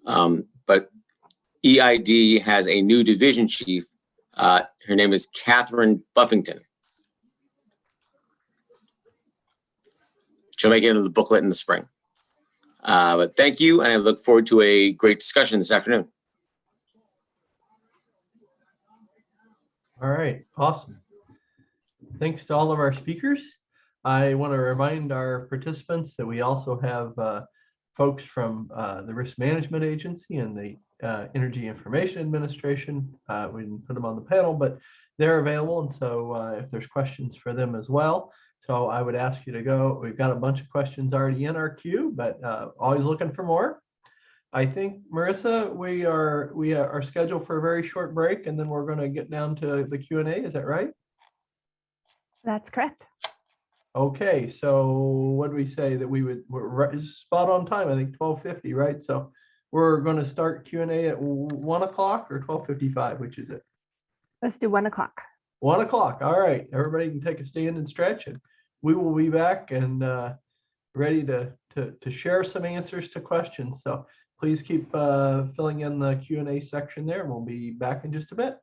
But EID has a new division chief. Her name is Catherine Buffington. She'll make it into the booklet in the spring. But thank you, and I look forward to a great discussion this afternoon. All right, awesome. Thanks to all of our speakers. I want to remind our participants that we also have folks from the Risk Management Agency and the Energy Information Administration. We didn't put them on the panel, but they're available. And so if there's questions for them as well. So I would ask you to go. We've got a bunch of questions already in our queue, but always looking for more. I think, Marissa, we are scheduled for a very short break, and then we're going to get down to the Q&A. Is that right? That's correct. Okay, so what do we say that we're spot on time? I think 12:50, right? So we're going to start Q&A at 1 o'clock or 12:55, which is it? Let's do 1 o'clock. 1 o'clock. All right, everybody can take a stand and stretch, and we will be back and ready to share some answers to questions. So please keep filling in the Q&A section there, and we'll be back in just a bit.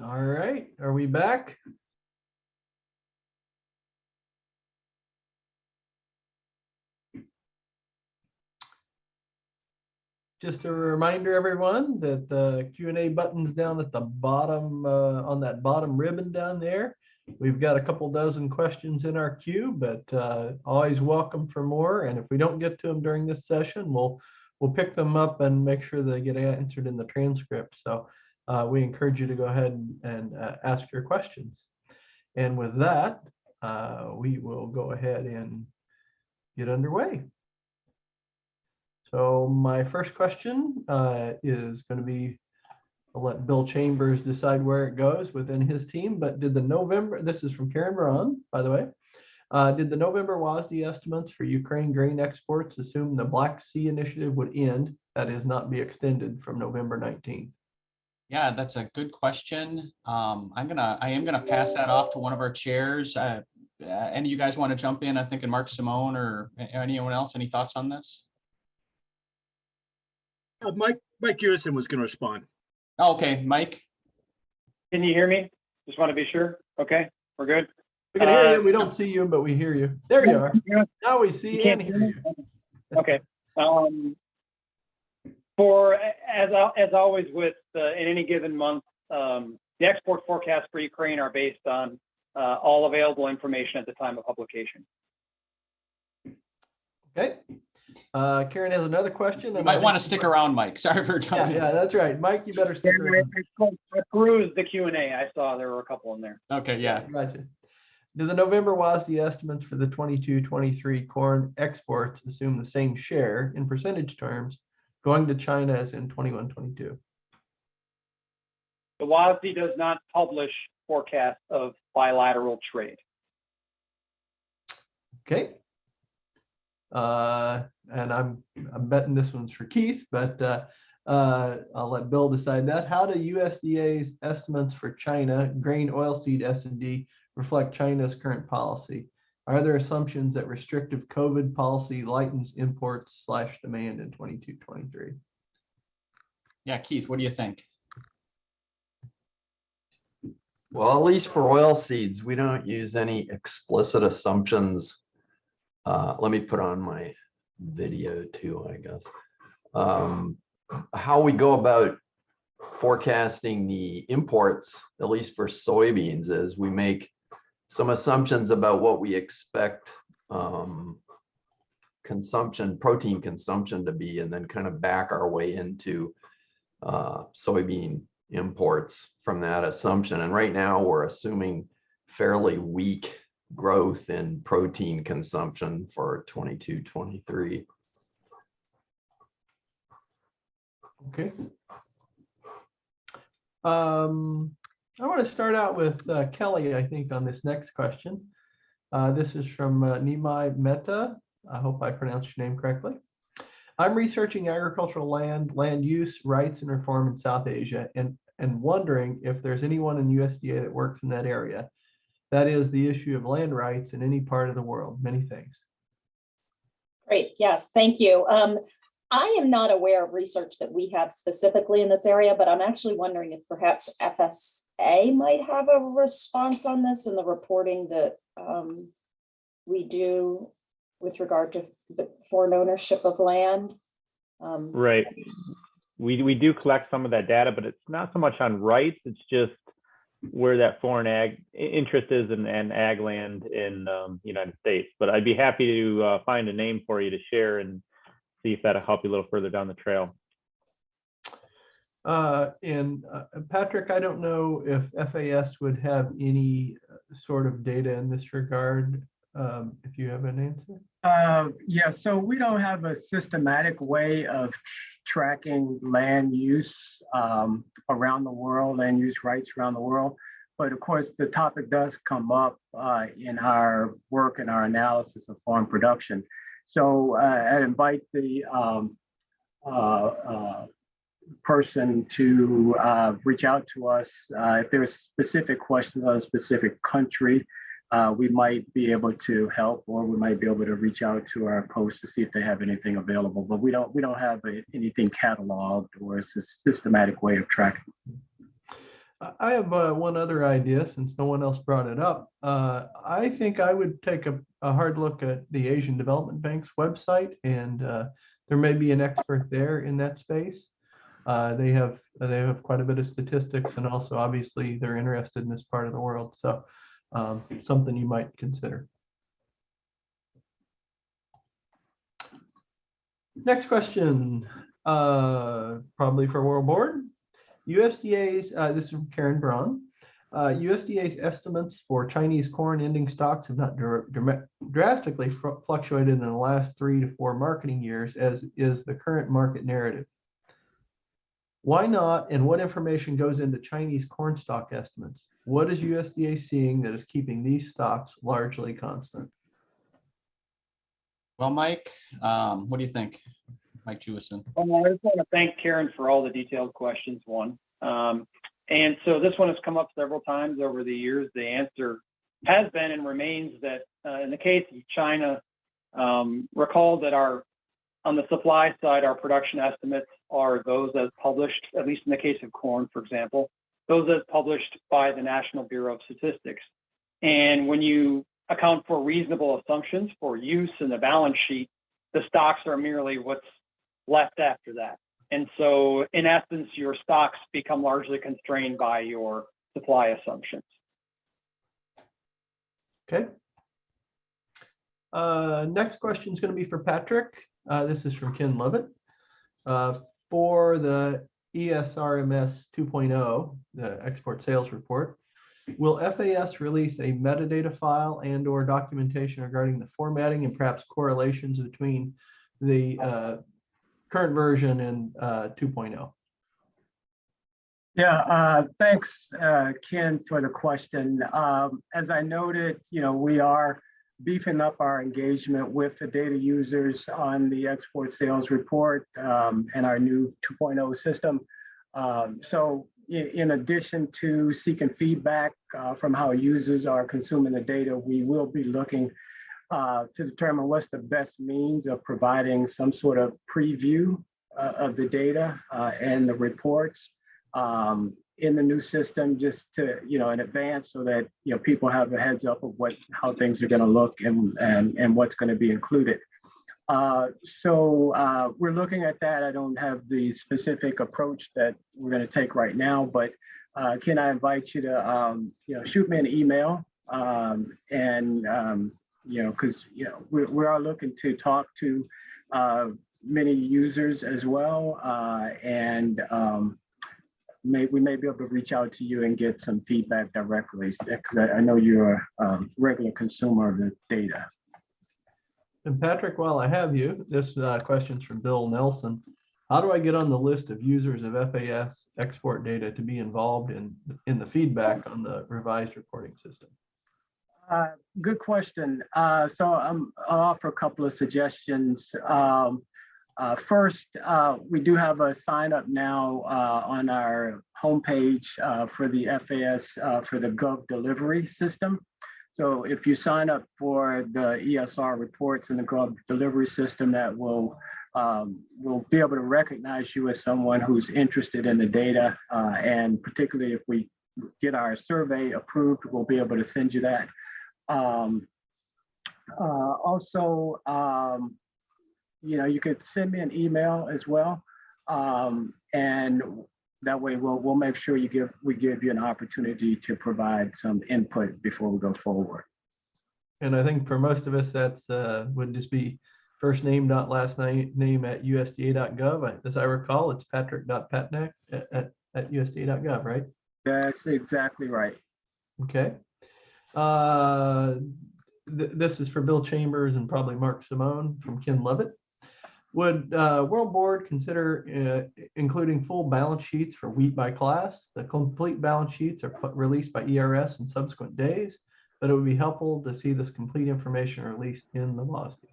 All right, are we back? Just a reminder, everyone, that the Q&A button's down at the bottom, on that bottom ribbon down there. We've got a couple dozen questions in our queue, but always welcome for more. And if we don't get to them during this session, we'll pick them up and make sure they get answered in the transcript. So we encourage you to go ahead and ask your questions. And with that, we will go ahead and get underway. So my first question is going to be, I'll let Bill Chambers decide where it goes within his team, but did the November, this is from Karen Braun, by the way, did the November WASDE estimates for Ukraine grain exports assume the Black Sea initiative would end, that is, not be extended from November 19th? Yeah, that's a good question. I am gonna pass that off to one of our chairs. Any of you guys want to jump in? I'm thinking Mark Simone or anyone else. Any thoughts on this? Mike Jewison was going to respond. Okay, Mike? Can you hear me? Just want to be sure. Okay, we're good. We can hear you. We don't see you, but we hear you. There you are. Now we see and hear you. Okay. As always with in any given month, the export forecasts for Ukraine are based on all available information at the time of publication. Okay. Karen has another question. You might want to stick around, Mike. Sorry for jumping. Yeah, that's right. Mike, you better stick around. I perused the Q&A. I saw there were a couple in there. Okay, yeah. Gotcha. Do the November WASDE estimates for the 22-23 corn exports assume the same share in percentage terms going to China as in 21-22? The WASDE does not publish forecasts of bilateral trade. Okay. And I'm betting this one's for Keith, but I'll let Bill decide that. How do USDA's estimates for China grain oilseed S&D reflect China's current policy? Are there assumptions that restrictive COVID policy lightens imports / demand in 22-23? Yeah, Keith, what do you think? Well, at least for oil seeds, we don't use any explicit assumptions. Let me put on my video too, I guess. How we go about forecasting the imports, at least for soybeans, is we make some assumptions about what we expect protein consumption to be, and then kind of back our way into soybean imports from that assumption. And right now we're assuming fairly weak growth in protein consumption for 22-23. Okay. I want to start out with Kelly, I think, on this next question. This is from Nimai Mehta. I hope I pronounced your name correctly. I'm researching agricultural land use, rights, and reform in South Asia, and wondering if there's anyone in USDA that works in that area. That is the issue of land rights in any part of the world. Many thanks. Great. Yes, thank you. I am not aware of research that we have specifically in this area, but I'm actually wondering if perhaps FSA might have a response on this in the reporting that we do with regard to the foreign ownership of land. Right. We do collect some of that data, but it's not so much on rights. It's just where that foreign ag interest is in ag land in the United States. But I'd be happy to find a name for you to share and see if that'll help you a little further down the trail. Patrick, I don't know if FAS would have any sort of data in this regard. If you have an answer. Yeah, so we don't have a systematic way of tracking land use around the world, land use rights around the world. But of course, the topic does come up in our work and our analysis of farm production. So I invite the person to reach out to us if there's specific questions on a specific country. We might be able to help, or we might be able to reach out to our post to see if they have anything available. But we don't have anything cataloged or a systematic way of tracking. I have one other idea, since no one else brought it up. I think I would take a hard look at the Asian Development Bank's website, and there may be an expert there in that space. They have quite a bit of statistics, and also obviously they're interested in this part of the world. So something you might consider. Next question, probably for World Board. USDA's, this is from Karen Braun. USDA's estimates for Chinese corn ending stocks have not drastically fluctuated in the last 3 to 4 marketing years, as is the current market narrative. Why not, and what information goes into Chinese corn stock estimates? What is USDA seeing that is keeping these stocks largely constant? Well, Mike, what do you think? Mike Jewison. Well, I just want to thank Karen for all the detailed questions, one. And so this one has come up several times over the years. The answer has been and remains that in the case of China, recall that our On the supply side, our production estimates are those as published, at least in the case of corn, for example, those as published by the National Bureau of Statistics. And when you account for reasonable assumptions for use in the balance sheet, the stocks are merely what's left after that. And so in essence, your stocks become largely constrained by your supply assumptions. Okay. Next question is going to be for Patrick. This is from Ken Levitt. For the ESRMS 2.0, the export sales report, will FAS release a metadata file and/or documentation regarding the formatting and perhaps correlations between the current version and 2.0? Yeah, thanks, Ken, for the question. As I noted, we are beefing up our engagement with the data users on the export sales report and our new 2.0 system. So in addition to seeking feedback from how users are consuming the data, we will be looking to determine what's the best means of providing some sort of preview of the data and the reports in the new system, just to, in advance, so that, people have a heads up of how things are going to look and what's going to be included. So we're looking at that. I don't have the specific approach that we're going to take right now, but Ken, I invite you to, shoot me an email and, because, we are looking to talk to many users as well. And we may be able to reach out to you and get some feedback directly, because I know you're a regular consumer of the data. And Patrick, while I have you, this question's from Bill Nelson. How do I get on the list of users of FAS export data to be involved in the feedback on the revised reporting system? Good question. So I'll offer a couple of suggestions. First, we do have a sign up now on our homepage for the FAS for the Gov delivery system. So if you sign up for the ESR reports in the Gov delivery system, that will be able to recognize you as someone who's interested in the data. And particularly if we get our survey approved, we'll be able to send you that. Also, you could send me an email as well, and that way we'll make sure we give you an opportunity to provide some input before we go forward. And I think for most of us, that's would just be first name dot last name at USDA.gov. As I recall, it's patrick.patnack at USDA.gov, right? That's exactly right. Okay. This is for Bill Chambers and probably Mark Simone from Ken Levitt. Would World Board consider including full balance sheets for wheat by class? The complete balance sheets are released by ERS in subsequent days, but it would be helpful to see this complete information released in the WASDE.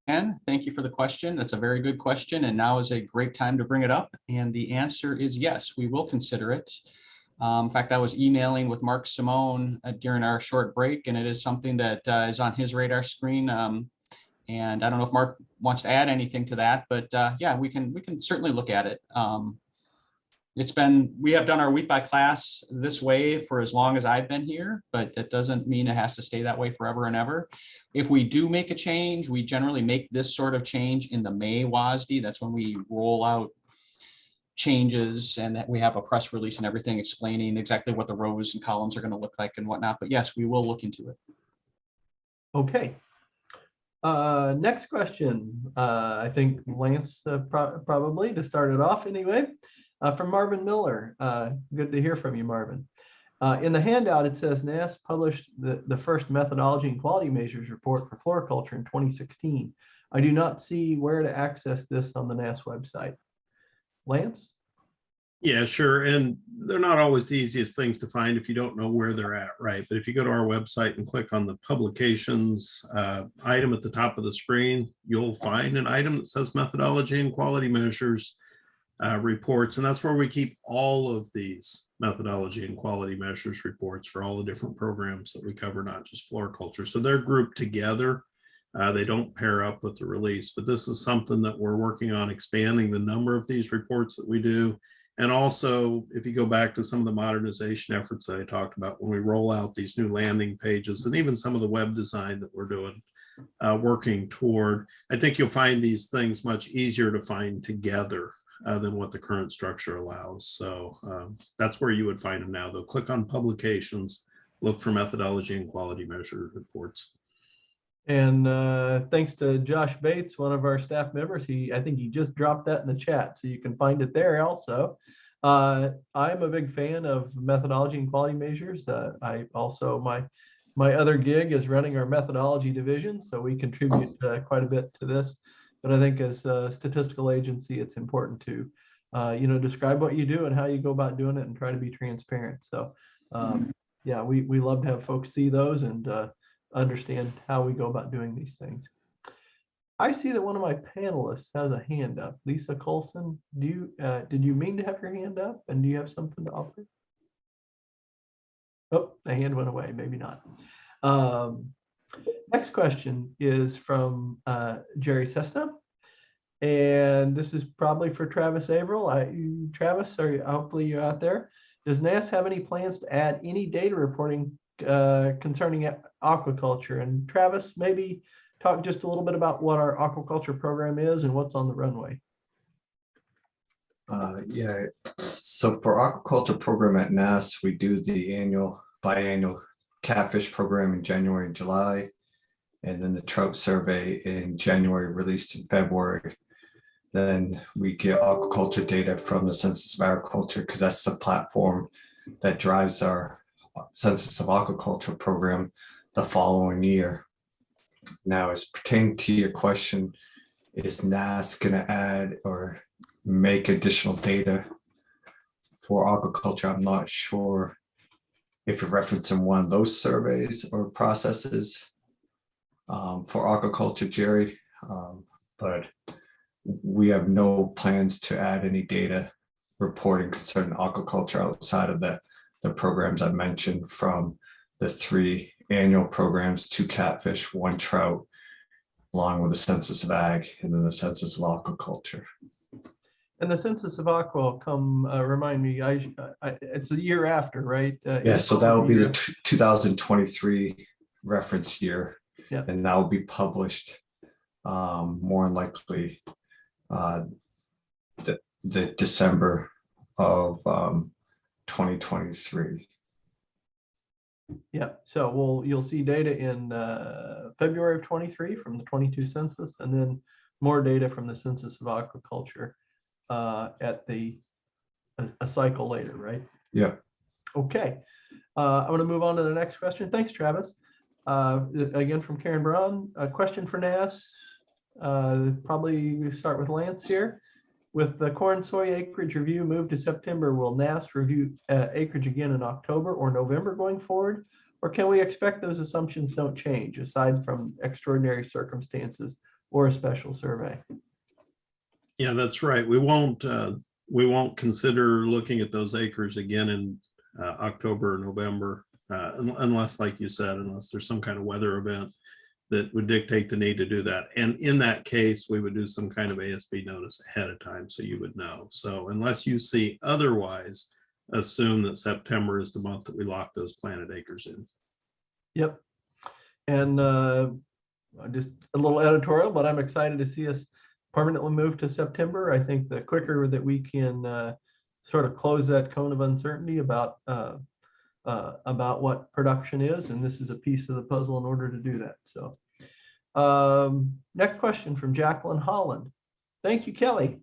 And thank you for the question. That's a very good question. And now is a great time to bring it up. And the answer is yes, we will consider it. In fact, I was emailing with Mark Simone during our short break, and it is something that is on his radar screen. And I don't know if Mark wants to add anything to that, but yeah, we can certainly look at it. We have done our wheat by class this way for as long as I've been here, but that doesn't mean it has to stay that way forever and ever. If we do make a change, we generally make this sort of change in the May WASDE. That's when we roll out changes and we have a press release and everything explaining exactly what the rows and columns are going to look like and whatnot. But yes, we will look into it. Okay. Next question. I think Lance probably to start it off anyway. From Marvin Miller. Good to hear from you, Marvin. In the handout, it says NASS published the first methodology and quality measures report for floriculture in 2016. I do not see where to access this on the NASS website. Lance? Yeah, sure. And they're not always the easiest things to find if you don't know where they're at, right? But if you go to our website and click on the publications item at the top of the screen, you'll find an item that says methodology and quality measures reports. And that's where we keep all of these methodology and quality measures reports for all the different programs that we cover, not just floriculture. So they're grouped together They don't pair up with the release, but this is something that we're working on, expanding the number of these reports that we do. And also, if you go back to some of the modernization efforts that I talked about, when we roll out these new landing pages and even some of the web design that we're doing, working toward, I think you'll find these things much easier to find together than what the current structure allows. So that's where you would find them now. They'll click on publications, look for methodology and quality measure reports. And thanks to Josh Bates, one of our staff members, I think he just dropped that in the chat, so you can find it there also. I'm a big fan of methodology and quality measures. I also, my other gig is running our methodology division, so we contribute quite a bit to this. But I think as a statistical agency, it's important to, describe what you do and how you go about doing it and try to be transparent. So yeah, we love to have folks see those and understand how we go about doing these things. I see that one of my panelists has a hand up. Lisa Colson, did you mean to have your hand up, and do you have something to offer? Oh, the hand went away, maybe not. Next question is from Jerry Cessna, and this is probably for Travis Averill. Travis, hopefully you're out there. Does NASS have any plans to add any data reporting concerning aquaculture? And Travis, maybe talk just a little bit about what our aquaculture program is and what's on the runway. Yeah, so for aquaculture program at NASS, we do the biannual catfish program in January and July, and then the trout survey in January, released in February. Then we get aquaculture data from the Census of Agriculture, because that's the platform that drives our Census of Aquaculture program the following year. Now, as pertaining to your question, is NASS going to add or make additional data for aquaculture? I'm not sure if you're referencing one of those surveys or processes for aquaculture, Jerry, but we have no plans to add any data reporting concerning aquaculture outside of the programs I mentioned, from the 3 annual programs, 2 catfish, 1 trout, along with the Census of Ag and then the Census of Aquaculture. And the Census of Aqua will come, remind me, it's a year after, right? Yeah, so that will be the 2023 reference year. Yeah. And that will be published more than likely the December of 2023. Yeah, so you'll see data in February of 23 from the 22 census, and then more data from the Census of Aquaculture at a cycle later, right? Yeah. Okay, I'm going to move on to the next question. Thanks, Travis. Again from Karen Braun, a question for NASS. Probably start with Lance here. With the corn soy acreage review moved to September, will NASS review acreage again in October or November going forward? Or can we expect those assumptions don't change aside from extraordinary circumstances or a special survey? Yeah, that's right. We won't consider looking at those acres again in October or November, unless, like you said, unless there's some kind of weather event that would dictate the need to do that. And in that case, we would do some kind of ASB notice ahead of time so you would know. So unless you see otherwise, assume that September is the month that we lock those planted acres in. Yep. And just a little editorial, but I'm excited to see us permanently move to September. I think the quicker that we can sort of close that cone of uncertainty about what production is, and this is a piece of the puzzle in order to do that. So next question from Jacqueline Holland. Thank you, Kelly.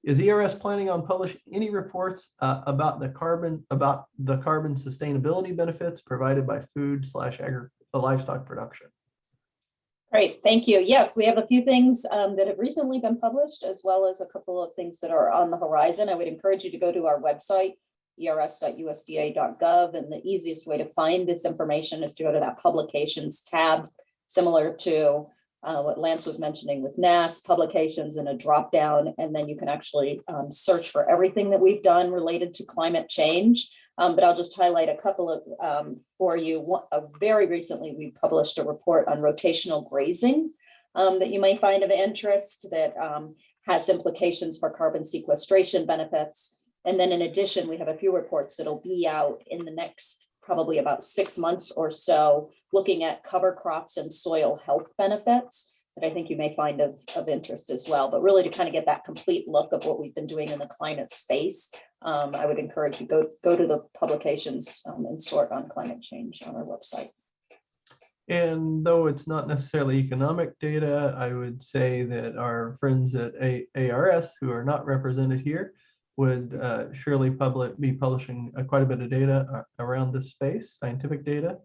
Is ERS planning on publishing any reports about the carbon sustainability benefits provided by food/livestock production? Great, thank you. Yes, we have a few things that have recently been published, as well as a couple of things that are on the horizon. I would encourage you to go to our website, ers.usda.gov, and the easiest way to find this information is to go to that publications tab, similar to what Lance was mentioning with NASS, publications and a drop down, and then you can actually search for everything that we've done related to climate change. But I'll just highlight a couple of for you. Very recently, we published a report on rotational grazing. that you may find of interest that has implications for carbon sequestration benefits. And then in addition, we have a few reports that'll be out in the next probably about 6 months or so, looking at cover crops and soil health benefits that I think you may find of interest as well. But really to kind of get that complete look of what we've been doing in the climate space, I would encourage you go to the publications and sort on climate change on our website. And though it's not necessarily economic data, I would say that our friends at ARS, who are not represented here, would surely be publishing quite a bit of data around this space, scientific data.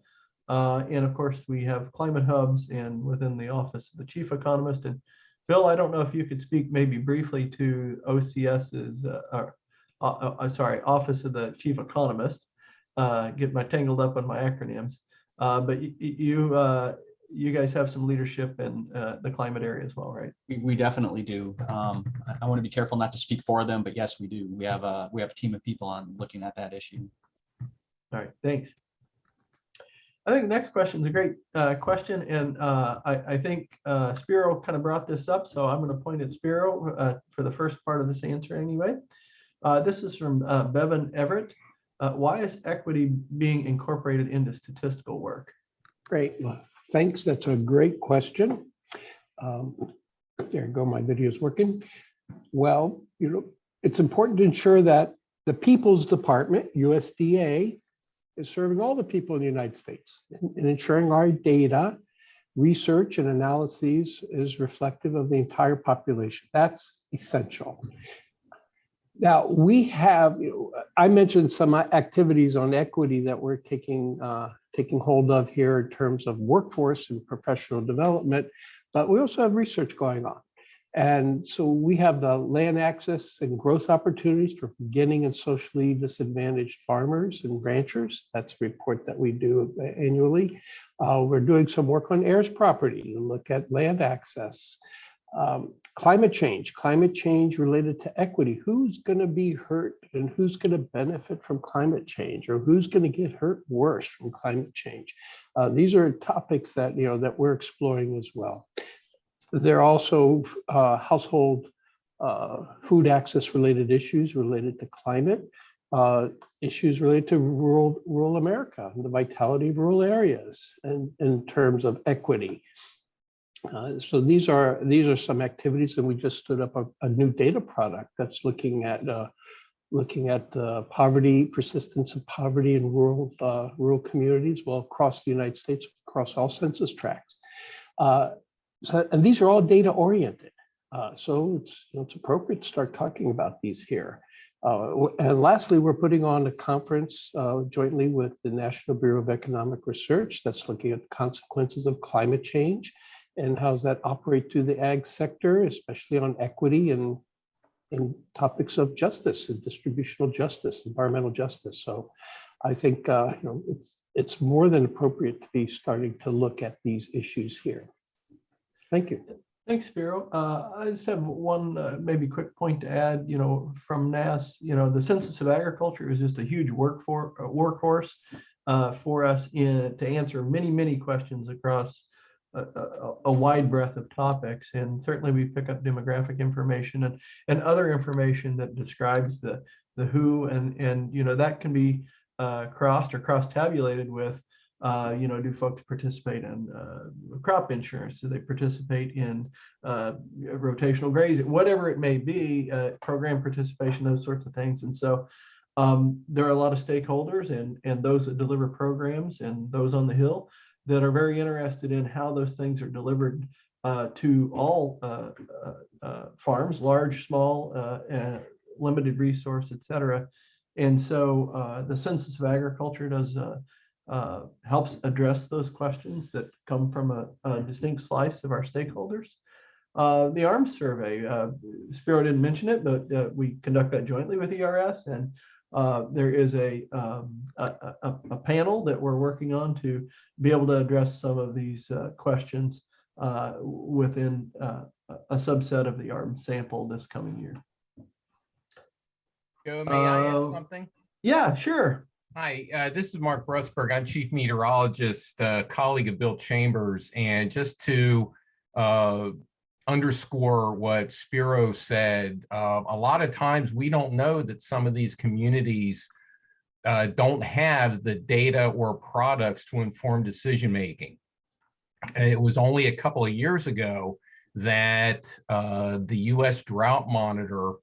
And of course, we have climate hubs and within the office of the chief economist. And Bill, I don't know if you could speak maybe briefly to OCS's, Office of the Chief Economist. Get my tangled up on my acronyms. But you guys have some leadership in the climate area as well, right? We definitely do. I want to be careful not to speak for them, but yes, we do. We have a team of people on looking at that issue. All right, thanks. I think the next question is a great question, and I think Spiro kind of brought this up, so I'm going to point at Spiro for the first part of this answer anyway. This is from Bevan Everett. Why is equity being incorporated into statistical work? Great, well, thanks. That's a great question. There you go, my video is working. Well, it's important to ensure that the People's Department, USDA, is serving all the people in the United States and ensuring our data, research, and analyses is reflective of the entire population. That's essential. Now, we have, I mentioned some activities on equity that we're taking hold of here in terms of workforce and professional development, but we also have research going on. And so we have the land access and growth opportunities for beginning and socially disadvantaged farmers and ranchers. That's a report that we do annually. We're doing some work on heirs property and look at land access. Climate change related to equity. Who's going to be hurt and who's going to benefit from climate change, or who's going to get hurt worse from climate change? These are topics that that we're exploring as well. There are also household food access related issues related to climate, issues related to rural America and the vitality of rural areas, and in terms of equity. So these are some activities, and we just stood up a new data product that's looking at poverty, persistence of poverty in rural communities, well, across the United States, across all census tracts. And these are all data oriented. So it's appropriate to start talking about these here. And lastly, we're putting on a conference jointly with the National Bureau of Economic Research that's looking at the consequences of climate change and how does that operate through the ag sector, especially on equity and topics of justice and distributional justice, environmental justice. So I think it's more than appropriate to be starting to look at these issues here. Thank you. Thanks, Spiro. I just have one maybe quick point to add. From NASS, the Census of Agriculture is just a huge workhorse for us to answer many questions across a wide breadth of topics. And certainly we pick up demographic information and other information that describes the who, and that can be crossed or cross-tabulated with do folks participate in crop insurance? Do they participate in rotational grazing? Whatever it may be, program participation, those sorts of things. And so there are a lot of stakeholders and those that deliver programs and those on the Hill that are very interested in how those things are delivered to all farms, large, small, limited resource, et cetera. And so the Census of Agriculture does helps address those questions that come from a distinct slice of our stakeholders. The ARMS survey, Spiro didn't mention it, but we conduct that jointly with ERS, and there is a panel that we're working on to be able to address some of these questions within a subset of the ARMS sample this coming year. Joe, may I ask something? Yeah, sure. Hi, this is Mark Brusberg. I'm Chief Meteorologist, colleague of Bill Chambers. And just to underscore what Spiro said. A lot of times we don't know that some of these communities don't have the data or products to inform decision making. It was only a couple of years ago that the U.S. Drought Monitor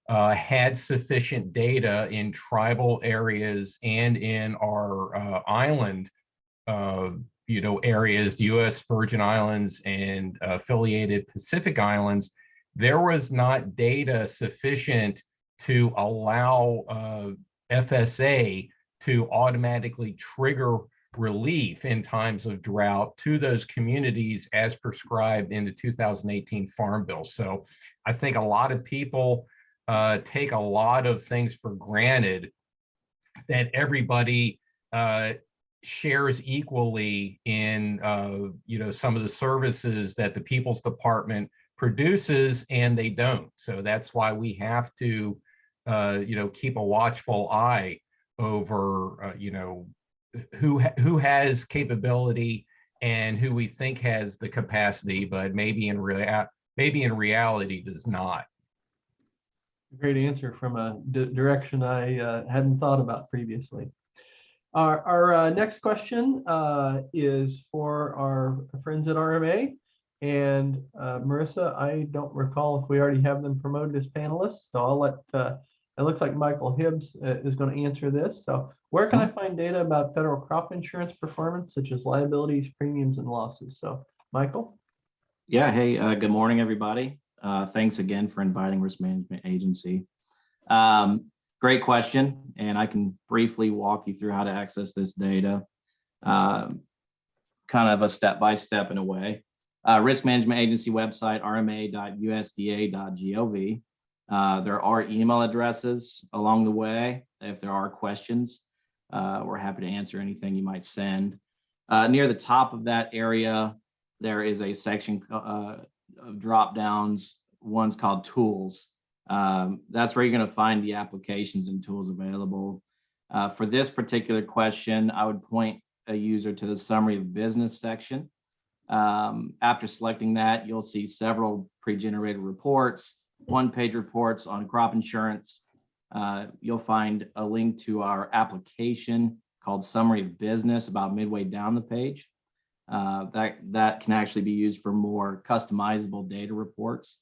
had sufficient data in tribal areas and in our island areas, the U.S. Virgin Islands and affiliated Pacific Islands. There was not data sufficient to allow FSA to automatically trigger relief in times of drought to those communities as prescribed in the 2018 Farm Bill. So I think a lot of people take a lot of things for granted, that everybody shares equally in some of the services that the People's Department produces, and they don't. So that's why we have to keep a watchful eye over who has capability and who we think has the capacity, but maybe in reality does not. Great answer from a direction I hadn't thought about previously. Our next question is for our friends at RMA. And Marissa, I don't recall if we already have them promoted as panelists, so I'll let, it looks like Michael Hibbs is going to answer this. So where can I find data about federal crop insurance performance, such as liabilities, premiums, and losses? So Michael? Yeah, hey, good morning, everybody. Thanks again for inviting Risk Management Agency. Great question, and I can briefly walk you through how to access this data, kind of a step-by-step in a way. Risk Management Agency website, rma.usda.gov. There are email addresses along the way. If there are questions, we're happy to answer anything you might send. Near the top of that area, there is a section of drop downs. One's called Tools. That's where you're going to find the applications and tools available. For this particular question, I would point a user to the Summary of Business section. After selecting that, you'll see several pre-generated reports, one-page reports on crop insurance. You'll find a link to our application called Summary of Business about midway down the page. That can actually be used for more customizable data reports.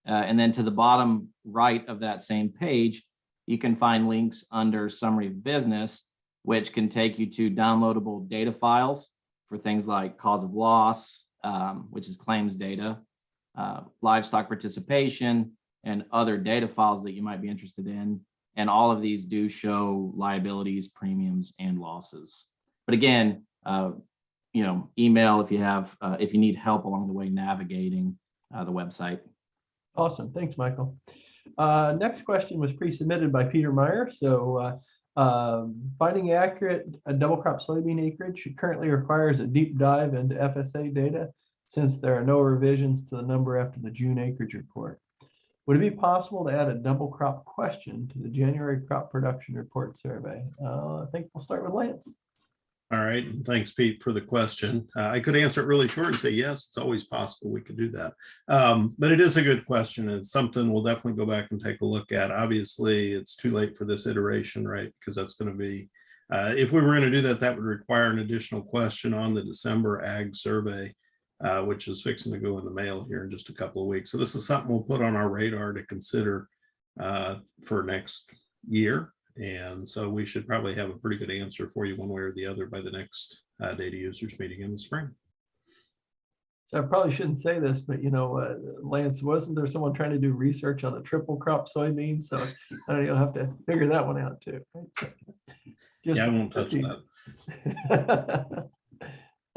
And then to the bottom right of that same page, you can find links under Summary of Business, which can take you to downloadable data files for things like cause of loss, which is claims data, livestock participation, and other data files that you might be interested in. And all of these do show liabilities, premiums, and losses. But again, email if you need help along the way navigating the website. Awesome. Thanks, Michael. Next question was pre-submitted by Peter Meyer. So finding accurate double crop soybean acreage currently requires a deep dive into FSA data, since there are no revisions to the number after the June acreage report. Would it be possible to add a double crop question to the January crop production report survey? I think we'll start with Lance. All right, thanks, Pete, for the question. I could answer it really short and say yes, it's always possible we could do that. But it is a good question. It's something we'll definitely go back and take a look at. Obviously, it's too late for this iteration, right? Because that's going to be, if we were going to do that, that would require an additional question on the December Ag Survey, which is fixing to go in the mail here in just a couple of weeks. So this is something we'll put on our radar to consider for next year. And so we should probably have a pretty good answer for you one way or the other by the next data users meeting in the spring. So I probably shouldn't say this, but Lance, wasn't there someone trying to do research on the triple crop soybeans? So I don't know, you'll have to figure that one out too. Yeah, I won't touch that.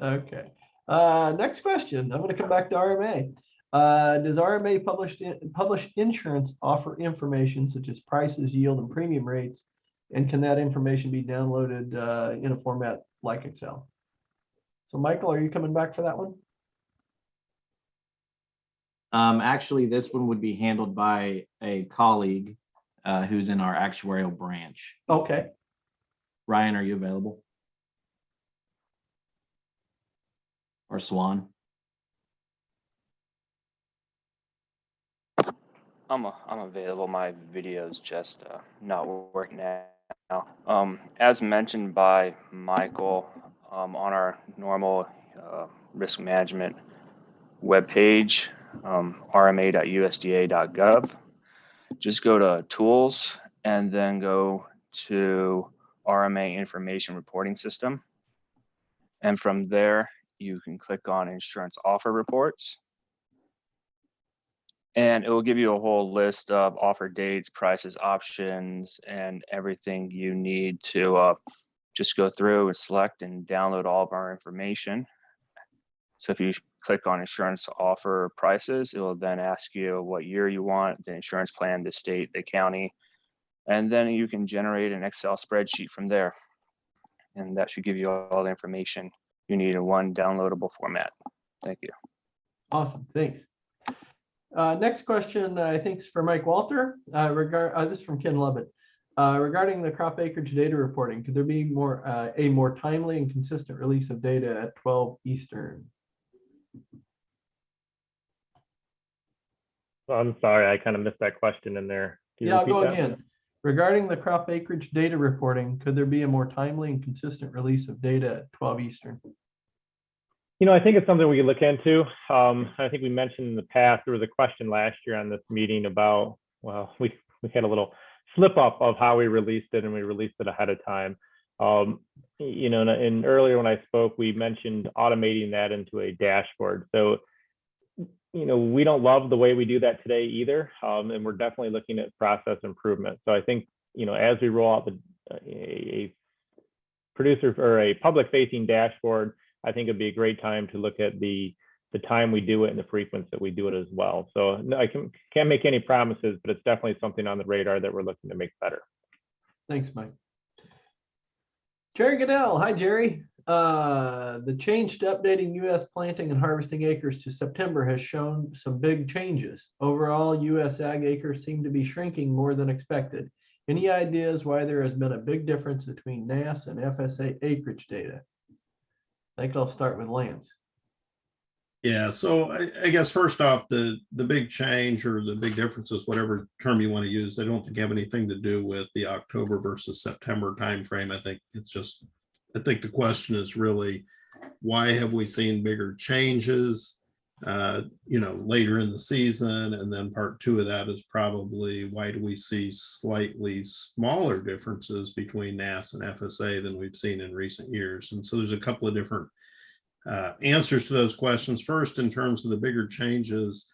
Okay. Next question. I'm going to come back to RMA. Does RMA publish insurance offer information such as prices, yield, and premium rates? And can that information be downloaded in a format like Excel? So Michael, are you coming back for that one? Actually, this one would be handled by a colleague who's in our actuarial branch. Okay. Ryan, are you available? Or Swan? I'm available. My video is just not working now. As mentioned by Michael, on our normal risk management webpage, rma.usda.gov, just go to Tools and then go to RMA Information Reporting System. And from there, you can click on Insurance Offer Reports. And it will give you a whole list of offer dates, prices, options, and everything you need to just go through and select and download all of our information. So if you click on insurance offer prices, it will then ask you what year you want, the insurance plan, the state, the county, and then you can generate an Excel spreadsheet from there. And that should give you all the information you need in one downloadable format. Thank you. Awesome, thanks. Next question, I think is for Mike Walter. This is from Ken Lovett. Regarding the crop acreage data reporting, could there be a more timely and consistent release of data at 12 Eastern? I'm sorry, I kind of missed that question in there. Can you Yeah, I'll repeat go that? again. Regarding the crop acreage data reporting, could there be a more timely and consistent release of data at 12 Eastern? You know, I think it's something we can look into. I think we mentioned in the past, there was a question last year on this meeting about, well, we had a little slip up of how we released it, and we released it ahead of time. You know, and earlier when I spoke, we mentioned automating that into a dashboard. So, you know, we don't love the way we do that today either. And we're definitely looking at process improvement. So I think, you know, as we roll out a producer or a public facing dashboard, I think it'd be a great time to look at the time we do it and the frequency that we do it as well. So no, I can't make any promises, but it's definitely something on the radar that we're looking to make better. Thanks, Mike. Jerry Goodell. Hi, Jerry. The change to updating U.S. planting and harvesting acres to September has shown some big changes. Overall, U.S. ag acres seem to be shrinking more than expected. Any ideas why there has been a big difference between NASS and FSA acreage data? I think I'll start with Lance. Yeah, so I guess first off, the big change or the big differences, whatever term you want to use, I don't think have anything to do with the October versus September timeframe. I think it's just, I think the question is really, why have we seen bigger changes, you know, later in the season? And then part two of that is probably, why do we see slightly smaller differences between NASS and FSA than we've seen in recent years? And so there's a couple of different answers to those questions. First, in terms of the bigger changes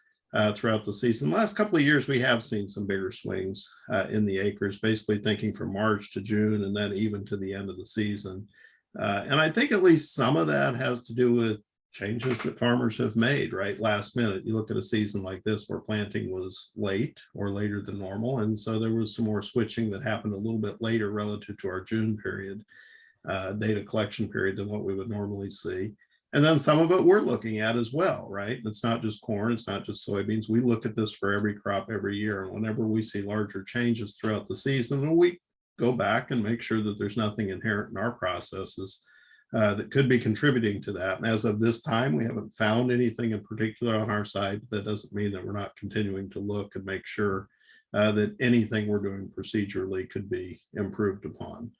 throughout the season, the last couple of years, we have seen some bigger swings in the acres, basically thinking from March to June and then even to the end of the season. And I think at least some of that has to do with changes that farmers have made, right? Last minute. You look at a season like this where planting was late or later than normal. And so there was some more switching that happened a little bit later relative to our June period, data collection period, than what we would normally see. And then some of it we're looking at as well, right? It's not just corn, it's not just soybeans. We look at this for every crop every year. And whenever we see larger changes throughout the season, we go back and make sure that there's nothing inherent in our processes that could be contributing to that. And as of this time, we haven't found anything in particular on our side. That doesn't mean that we're not continuing to look and make sure that anything we're doing procedurally could be improved upon.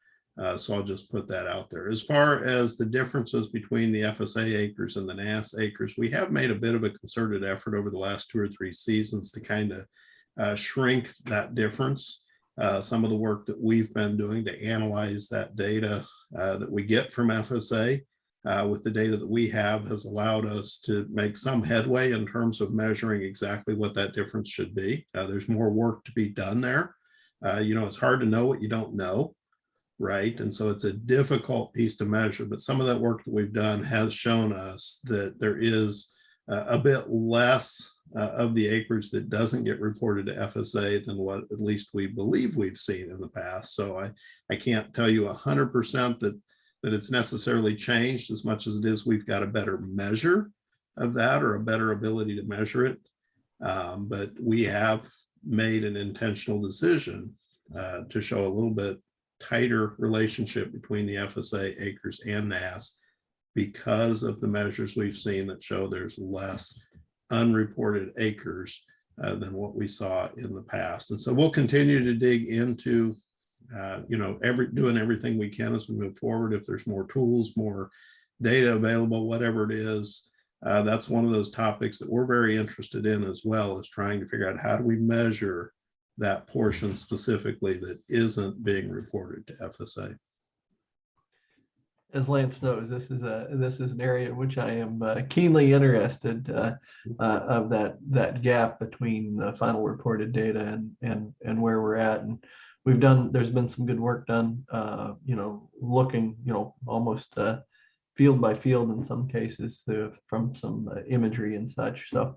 So I'll just put that out there. As far as the differences between the FSA acres and the NASS acres, we have made a bit of a concerted effort over the last 2 or 3 seasons to kind of shrink that difference. Some of the work that we've been doing to analyze that data that we get from FSA with the data that we have has allowed us to make some headway in terms of measuring exactly what that difference should be. There's more work to be done there. You know, it's hard to know what you don't know, right? And so it's a difficult piece to measure, but some of that work that we've done has shown us that there is a bit less of the acreage that doesn't get reported to FSA than what at least we believe we've seen in the past. So I can't tell you 100% that it's necessarily changed as much as it is we've got a better measure of that or a better ability to measure it. But we have made an intentional decision to show a little bit tighter relationship between the FSA acres and NASS because of the measures we've seen that show there's less unreported acres than what we saw in the past. And so we'll continue to dig into, doing everything we can as we move forward. If there's more tools, more data available, whatever it is, that's one of those topics that we're very interested in as well, is trying to figure out how do we measure that portion specifically that isn't being reported to FSA. As Lance knows, this is an area in which I am keenly interested of that gap between the final reported data and where we're at. And there's been some good work done, looking, almost field by field in some cases from some imagery and such. So,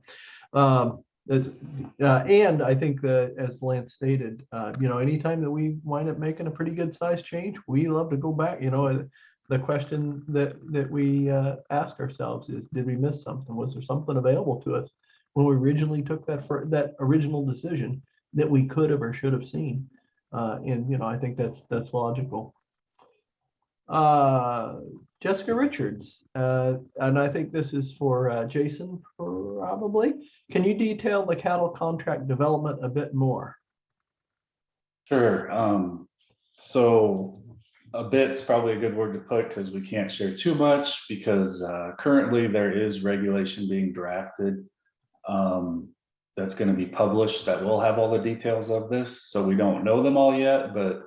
and I think that, as Lance stated, anytime that we wind up making a pretty good size change, we love to go back. The question that we ask ourselves is, did we miss something? Was there something available to us when we originally took that original decision that we could have or should have seen? And I think that's logical. Jessica Richards, and I think this is for Jason, probably. Can you detail the cattle contract development a bit more? Sure. So a bit's probably a good word to put, because we can't share too much, because currently there is regulation being drafted that's going to be published that will have all the details of this. So we don't know them all yet, but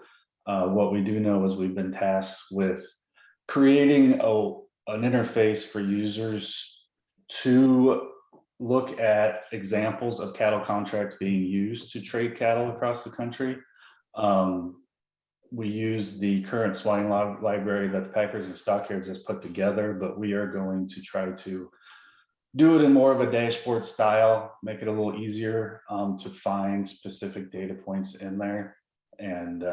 what we do know is we've been tasked with creating an interface for users to look at examples of cattle contracts being used to trade cattle across the country. We use the current swine library that the Packers and Stockyards has put together, but we are going to try to do it in more of a dashboard style, make it a little easier to find specific data points in there. And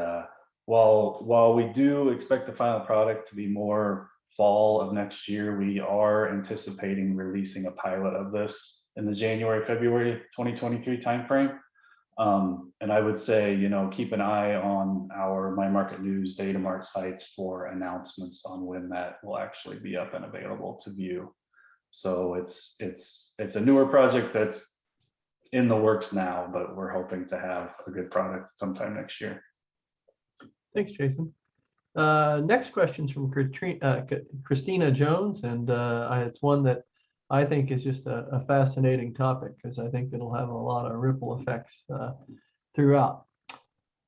while we do expect the final product to be more fall of next year, we are anticipating releasing a pilot of this in the January, February 2023 timeframe. And I would say, keep an eye on our My Market News Data Mart sites for announcements on when that will actually be up and available to view. So it's a newer project that's in the works now, but we're hoping to have a good product sometime next year. Thanks, Jason. Next question's from Christina Jones, and it's one that I think is just a fascinating topic, because I think it'll have a lot of ripple effects throughout.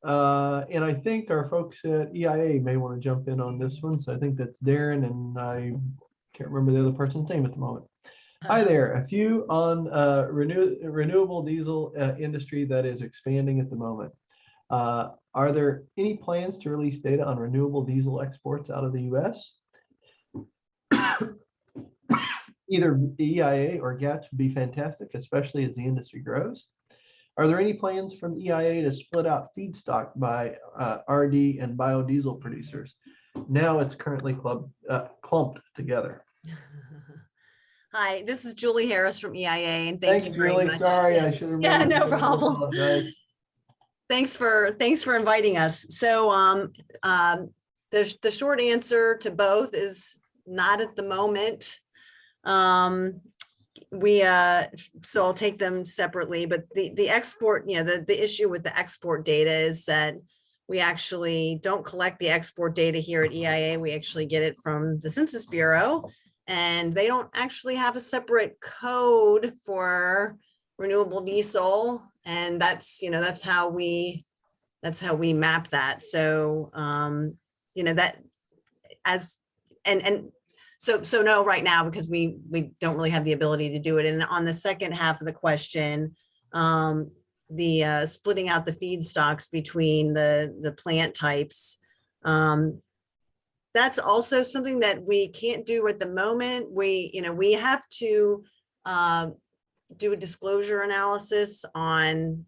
And I think our folks at EIA may want to jump in on this one. So I think that's Darren, and I can't remember the other person's name at the moment. Hi there. A few on renewable diesel industry that is expanding at the moment. Are there any plans to release data on renewable diesel exports out of the US? Either EIA or GATS would be fantastic, especially as the industry grows. Are there any plans from EIA to split out feedstock by RD and biodiesel producers? Now it's currently clumped together. Hi, this is Julie Harris from EIA, and thank you very Julie. much. Sorry, I should have. Yeah, no problem. Thanks for inviting us. So the short answer to both is not at the moment. So I'll take them separately, but the export, the issue with the export data is that we actually don't collect the export data here at EIA. We actually get it from the Census Bureau, and they don't actually have a separate code for renewable diesel. And that's how we map that. So, so no, right now, because we don't really have the ability to do it. And on the second half of the question, the splitting out the feedstocks between the plant types, that's also something that we can't do at the moment. We have to do a disclosure analysis on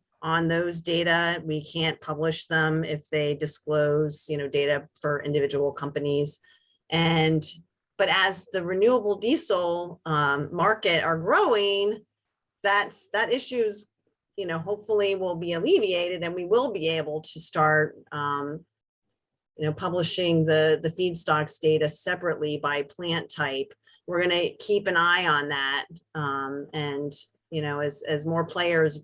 those data. We can't publish them if they disclose, data for individual companies. But as the renewable diesel market are growing, that issues, hopefully will be alleviated, and we will be able to start, publishing the feedstocks data separately by plant type. We're going to keep an eye on that. And, as more players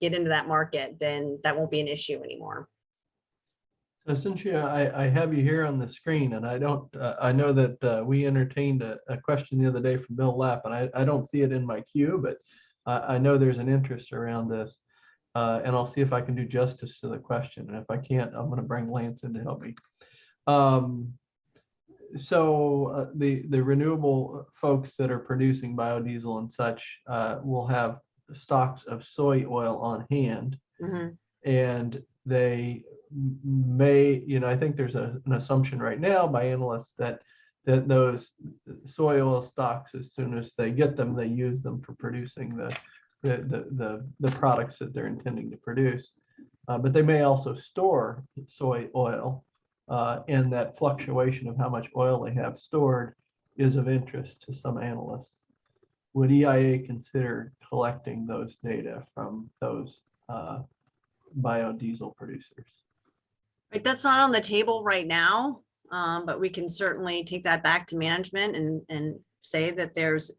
get into that market, then that won't be an issue anymore. So Cynthia, I have you here on the screen, and I don't, I know that we entertained a question the other day from Bill Lapp, and I don't see it in my queue, but I know there's an interest around this. And I'll see if I can do justice to the question. And if I can't, I'm going to bring Lance in to help me. So the renewable folks that are producing biodiesel and such will have stocks of soy oil on hand. And they may, I think there's an assumption right now by analysts that those soy oil stocks, as soon as they get them, they use them for producing the products that they're intending to produce. But they may also store soy oil, and that fluctuation of how much oil they have stored is of interest to some analysts. Would EIA consider collecting those data from those biodiesel producers? Right, that's not on the table right now, but we can certainly take that back to management and say that there's,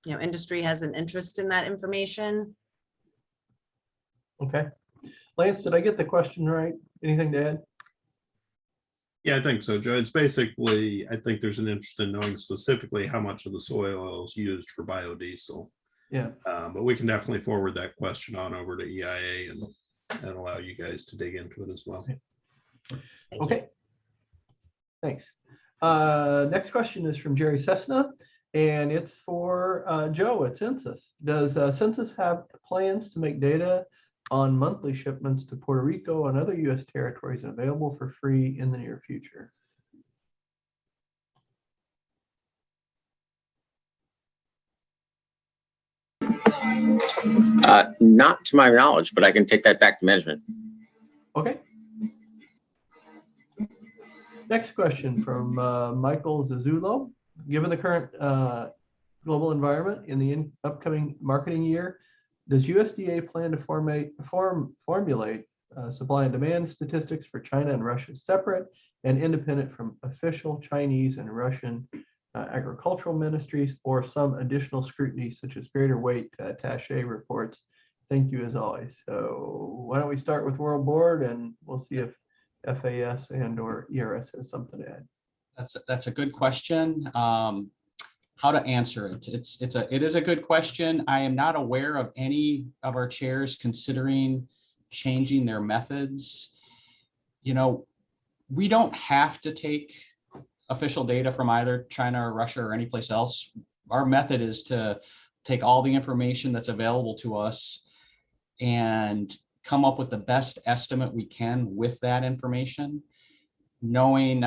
industry has an interest in that information. Okay. Lance, did I get the question right? Anything to add? Yeah, I think so, Joe. It's basically, I think there's an interest in knowing specifically how much of the soy oil is used for biodiesel. Yeah. But we can definitely forward that question on over to EIA and allow you guys to dig into it as well. Okay. Thanks. Next question is from Jerry Cessna, and it's for Joe at Census. Does Census have plans to make data on monthly shipments to Puerto Rico and other U.S. territories available for free in the near future? Not to my knowledge, but I can take that back to management. Okay. Next question from Michael Zazzulo. Given the current global environment in the upcoming marketing year, does USDA plan to formulate supply and demand statistics for China and Russia separate and independent from official Chinese and Russian agricultural ministries, or some additional scrutiny such as greater weight attaché reports? Thank you as always. So why don't we start with World Board, and we'll see if FAS and or ERS has something to add. That's a good question. How to answer it? It is a good question. I am not aware of any of our chairs considering changing their methods. We don't have to take official data from either China or Russia or any place else. Our method is to take all the information that's available to us and come up with the best estimate we can with that information, knowing,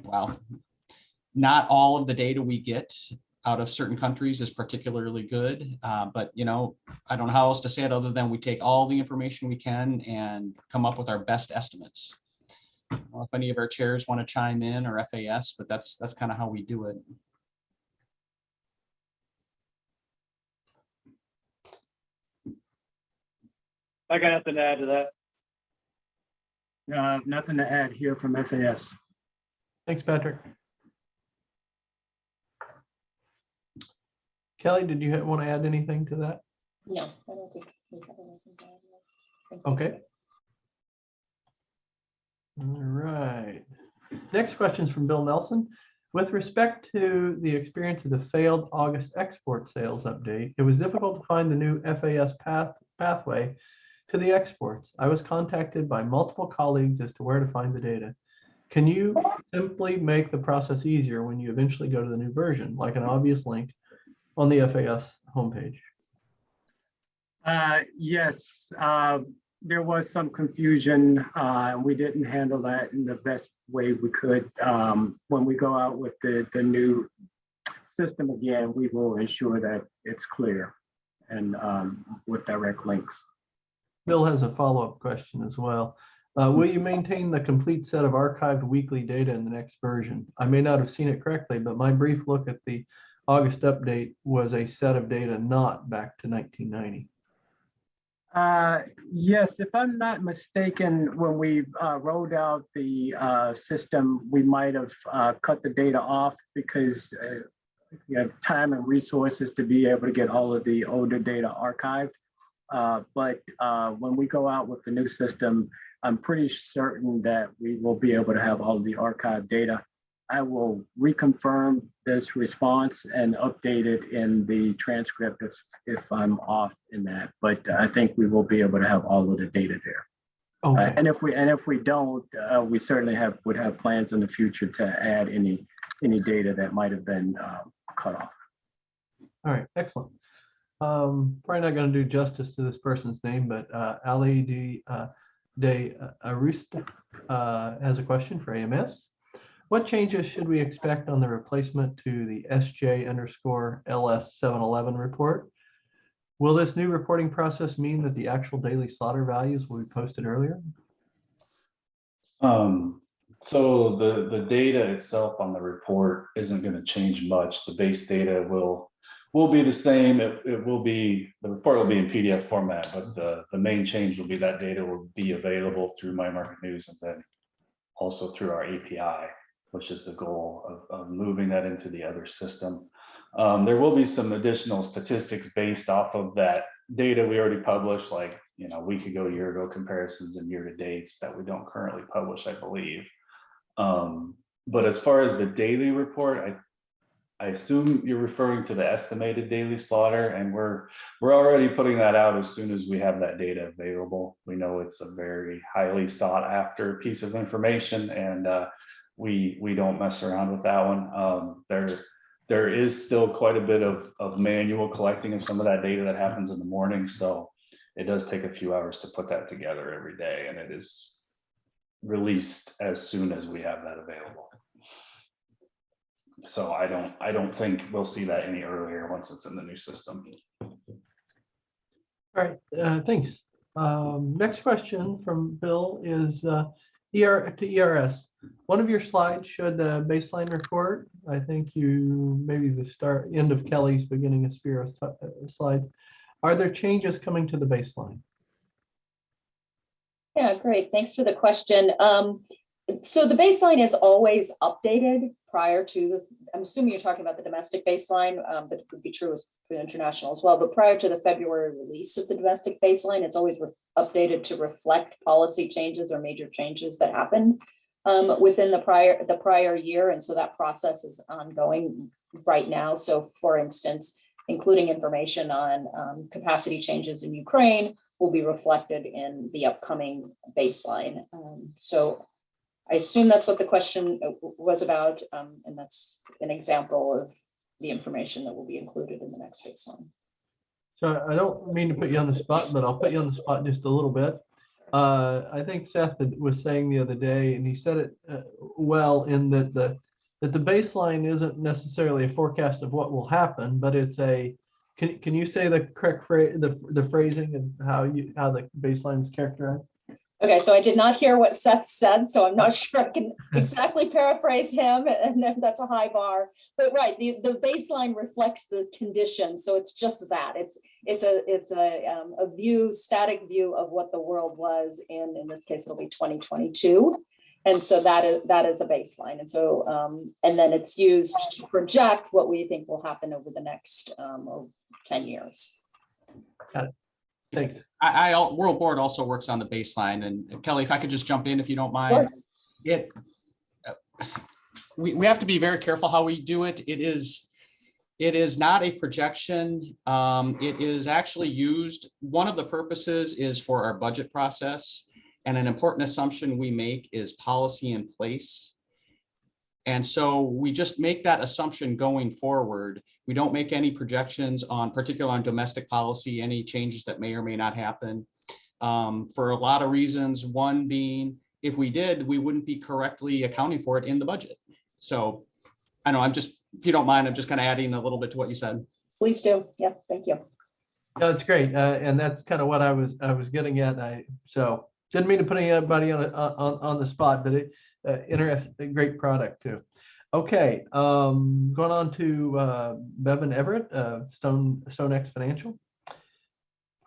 well, not all of the data we get out of certain countries is particularly good, but I don't know how else to say it other than we take all the information we can and come up with our best estimates. I don't know if any of our chairs want to chime in, or FAS, but that's kind of how we do it. I got nothing to add to that. Nothing to add here from FAS. Thanks, Patrick. Kelly, did you want to add anything to that? No, I don't think we have anything to add. Thank you. Okay. All right. Next question is from Bill Nelson. With respect to the experience of the failed August export sales update, it was difficult to find the new FAS pathway to the exports. I was contacted by multiple colleagues as to where to find the data. Can you simply make the process easier when you eventually go to the new version, like an obvious link on the FAS homepage? Yes, there was some confusion. We didn't handle that in the best way we could. When we go out with the new system again, we will ensure that it's clear and with direct links. Bill has a follow-up question as well. Will you maintain the complete set of archived weekly data in the next version? I may not have seen it correctly, but my brief look at the August update was a set of data not back to 1990. Yes, if I'm not mistaken, when we rolled out the system, we might have cut the data off because we have time and resources to be able to get all of the older data archived. But when we go out with the new system, I'm pretty certain that we will be able to have all of the archive data. I will reconfirm this response and update it in the transcript if I'm off in that. But I think we will be able to have all of the data there. Okay. And if we don't, we certainly would have plans in the future to add any data that might have been cut off. All right, excellent. Probably not going to do justice to this person's name, but Ali de Arusta has a question for AMS. What changes should we expect on the replacement to the SJ_LS711 report? Will this new reporting process mean that the actual daily slaughter values will be posted earlier? So the data itself on the report isn't going to change much. The base data will be the same. The report will be in PDF format, but the main change will be that data will be available through My Market News and then also through our API, which is the goal of moving that into the other system. There will be some additional statistics based off of that data we already published, like a week ago, year ago comparisons and year to dates that we don't currently publish, I believe. But as far as the daily report, I assume you're referring to the estimated daily slaughter, and we're already putting that out as soon as we have that data available. We know it's a very highly sought after piece of information, and we don't mess around with that one. There is still quite a bit of manual collecting of some of that data that happens in the morning, so it does take a few hours to put that together every day, and it is released as soon as we have that available. So I don't think we'll see that any earlier once it's in the new system. All right, thanks. Next question from Bill is to ERS. One of your slides showed the baseline report. I think maybe the end of Kelly's beginning of Spiro's slides. Are there changes coming to the baseline? Yeah, great. Thanks for the question. So the baseline is always updated prior to I'm assuming you're talking about the domestic baseline, but it could be true for international as well. But prior to the February release of the domestic baseline, it's always updated to reflect policy changes or major changes that happened within the prior year. And so that process is ongoing right now. So for instance, including information on capacity changes in Ukraine will be reflected in the upcoming baseline. So I assume that's what the question was about, and that's an example of the information that will be included in the next baseline. So I don't mean to put you on the spot, but I'll put you on the spot just a little bit. I think Seth was saying the other day, and he said it well, in that the baseline isn't necessarily a forecast of what will happen, but it's a. Can you say the correct phrase, the phrasing and how the baseline is characterized? Okay, so I did not hear what Seth said, so I'm not sure I can exactly paraphrase him, and that's a high bar. But right, the baseline reflects the condition, so it's just that. It's a view, static view of what the world was in this case, it'll be 2022. And so that is a baseline. And so, and then it's used to project what we think will happen over the next 10 years. Got it. Thanks. World Board also works on the baseline, and Kelly, if I could just jump in, if you don't mind. We have to be very careful how we do it. It is not a projection. It is actually used. One of the purposes is for our budget process, and an important assumption we make is policy in place. And so we just make that assumption going forward. We don't make any projections particularly on domestic policy, any changes that may or may not happen for a lot of reasons. One being, if we did, we wouldn't be correctly accounting for it in the budget. So I know if you don't mind, I'm just kind of adding a little bit to what you said. Please do. Yeah, thank you. No, it's great. And that's kind of what I was getting at. So didn't mean to put anybody on the spot, but interesting, great product too. Okay, going on to Bevan Everett, StoneX Financial.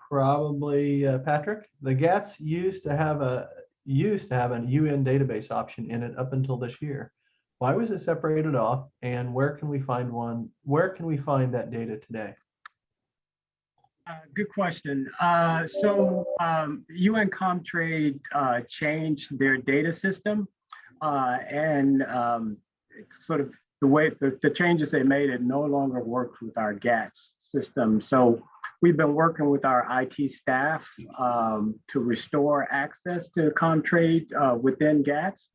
Probably Patrick. The GATS used to have a UN database option in it up until this year. Why was it separated off, and where can we find one? Where can we find that data today? Good question. UN Comtrade changed their data system, and it's sort of the way the changes they made, it no longer works with our GATS system. So we've been working with our IT staff to restore access to Comtrade within GATS.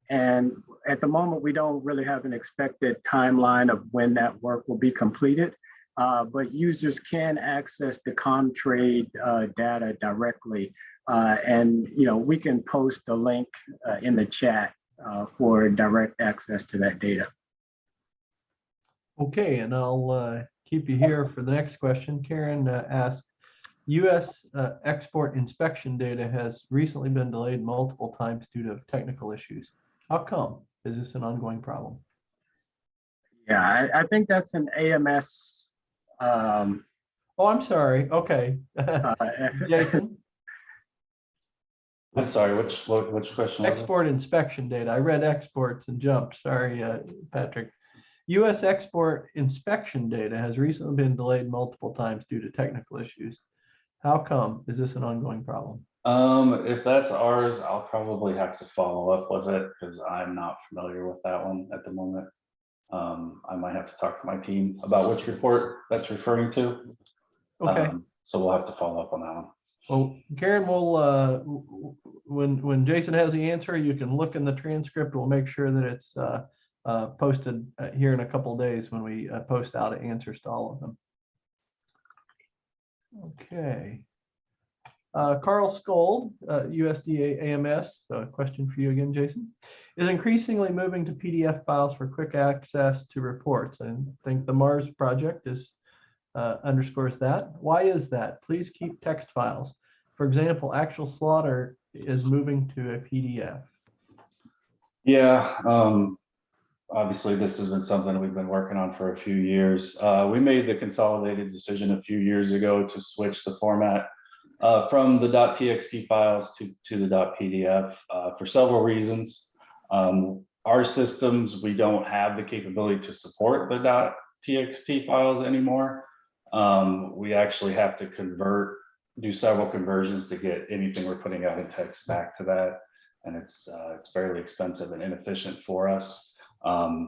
And at the moment, we don't really have an expected timeline of when that work will be completed. But users can access the Comtrade data directly. And we can post a link in the chat for direct access to that data. Okay, and I'll keep you here for the next question. Karen asked, U.S. export inspection data has recently been delayed multiple times due to technical issues. How come? Is this an ongoing problem? Yeah, I think that's an AMS. Oh, I'm sorry. Okay. Jason? I'm sorry, which question was it? Export inspection data. I read exports and jumped. Sorry, Patrick. U.S. export inspection data has recently been delayed multiple times due to technical issues. How come? Is this an ongoing problem? If that's ours, I'll probably have to follow up with it because I'm not familiar with that one at the moment. I might have to talk to my team about which report that's referring to. Okay. So we'll have to follow up on that one. Well, Karen, we'll when Jason has the answer, you can look in the transcript. We'll make sure that it's posted here in a couple of days when we post out answers to all of them. Okay. Carl Skold, USDA AMS, question for you again, Jason, is increasingly moving to PDF files for quick access to reports. I think the Mars project is underscores that. Why is that? Please keep text files. For example, actual slaughter is moving to a PDF. Yeah, obviously this has been something we've been working on for a few years. We made the consolidated decision a few years ago to switch the format from the .txt files to the .pdf for several reasons. Our systems, we don't have the capability to support the .txt files anymore. We actually have to do several conversions to get anything we're putting out in text back to that. And it's fairly expensive and inefficient for us.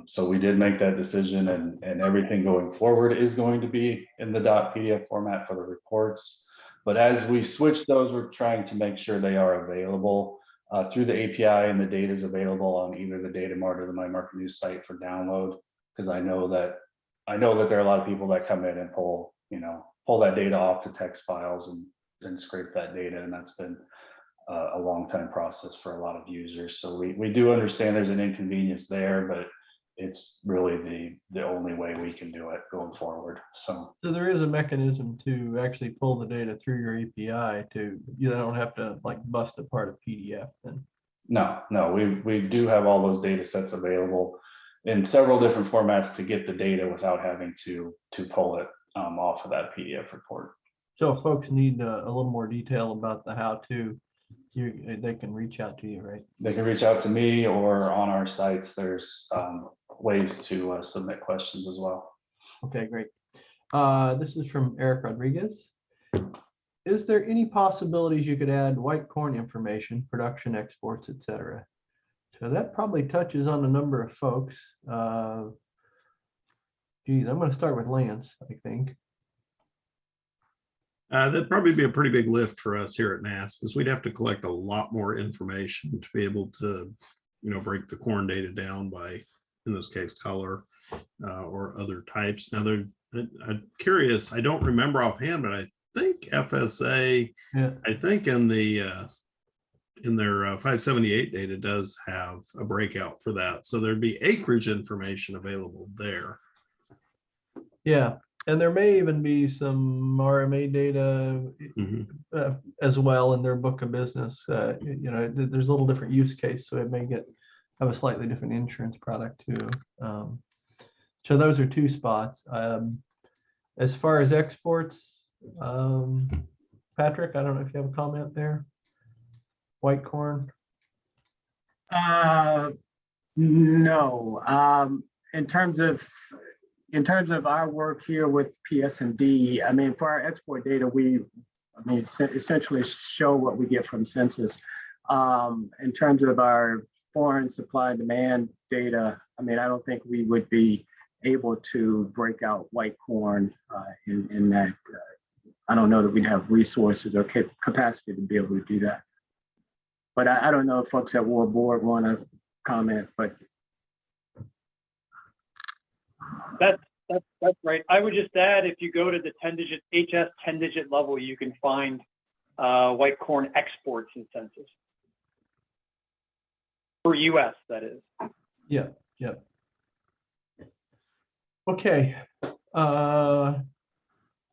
So we did make that decision, and everything going forward is going to be in the .pdf format for the reports. But as we switch those, we're trying to make sure they are available through the API, and the data is available on either the Data Mart or the My Market News site for download. Because I know that there are a lot of people that come in and pull that data off the text files and scrape that data, and that's been a long time process for a lot of users. So we do understand there's an inconvenience there, but it's really the only way we can do it going forward. So there is a mechanism to actually pull the data through your API you don't have to like bust apart a PDF then. No, we do have all those data sets available in several different formats to get the data without having to pull it off of that PDF report. So if folks need a little more detail about the how-to, they can reach out to you, right? They can reach out to me, or on our sites, there's ways to submit questions as well. Okay, great. This is from Eric Rodriguez. Is there any possibilities you could add white corn information, production, exports, etc.? So that probably touches on a number of folks. Geez, I'm going to start with Lance, I think. That'd probably be a pretty big lift for us here at NASS, because we'd have to collect a lot more information to be able to, break the corn data down by, in this case, color or other types. Now, I'm curious, I don't remember offhand, but I think FSA, I think in their 578 data does have a breakout for that. So there'd be acreage information available there. Yeah. And there may even be some RMA data as well in their book of business. There's a little different use case, so it may have a slightly different insurance product too. So those are two spots. As far as exports, Patrick, I don't know if you have a comment there. White corn. No. In terms of in terms of our work here with PS&D, I mean, for our export data, essentially show what we get from census. In terms of our foreign supply and demand data, I mean, I don't think we would be able to break out white corn in that. I don't know that we'd have resources or capacity to be able to do that. But I don't know if folks at World Board want to comment, but. That's right. I would just add, if you go to the 10-digit HS 10-digit level, you can find white corn exports in census. For US, that is. Yeah, yeah. Okay.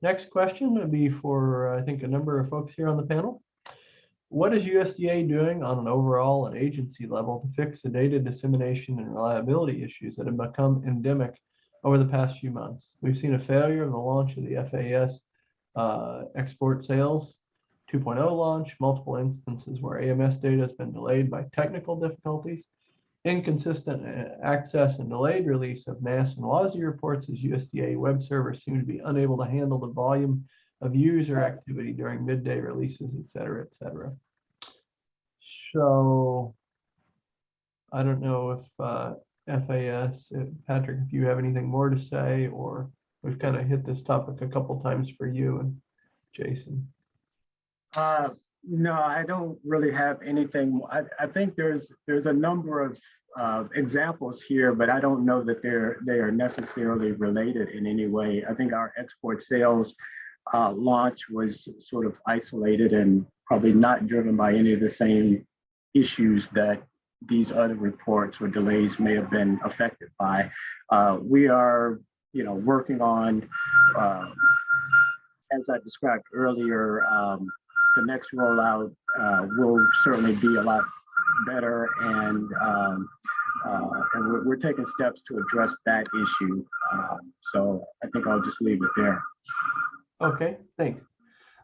Next question would be for, I think, a number of folks here on the panel. What is USDA doing on an overall and agency level to fix the data dissemination and reliability issues that have become endemic over the past few months? We've seen a failure of the launch of the FAS export sales 2.0 launch, multiple instances where AMS data has been delayed by technical difficulties, inconsistent access and delayed release of NASS and WASI reports as USDA web servers seem to be unable to handle the volume of user activity during midday releases, et cetera, et cetera. So I don't know if FAS, Patrick, if you have anything more to say, or we've kind of hit this topic a couple times for you and Jason. No, I don't really have anything. I think there's a number of examples here, but I don't know that they are necessarily related in any way. I think our export sales launch was sort of isolated and probably not driven by any of the same issues that these other reports or delays may have been affected by. We are, working on, as I described earlier, the next rollout will certainly be a lot better, and we're taking steps to address that issue. So I think I'll just leave it there. Okay, thanks.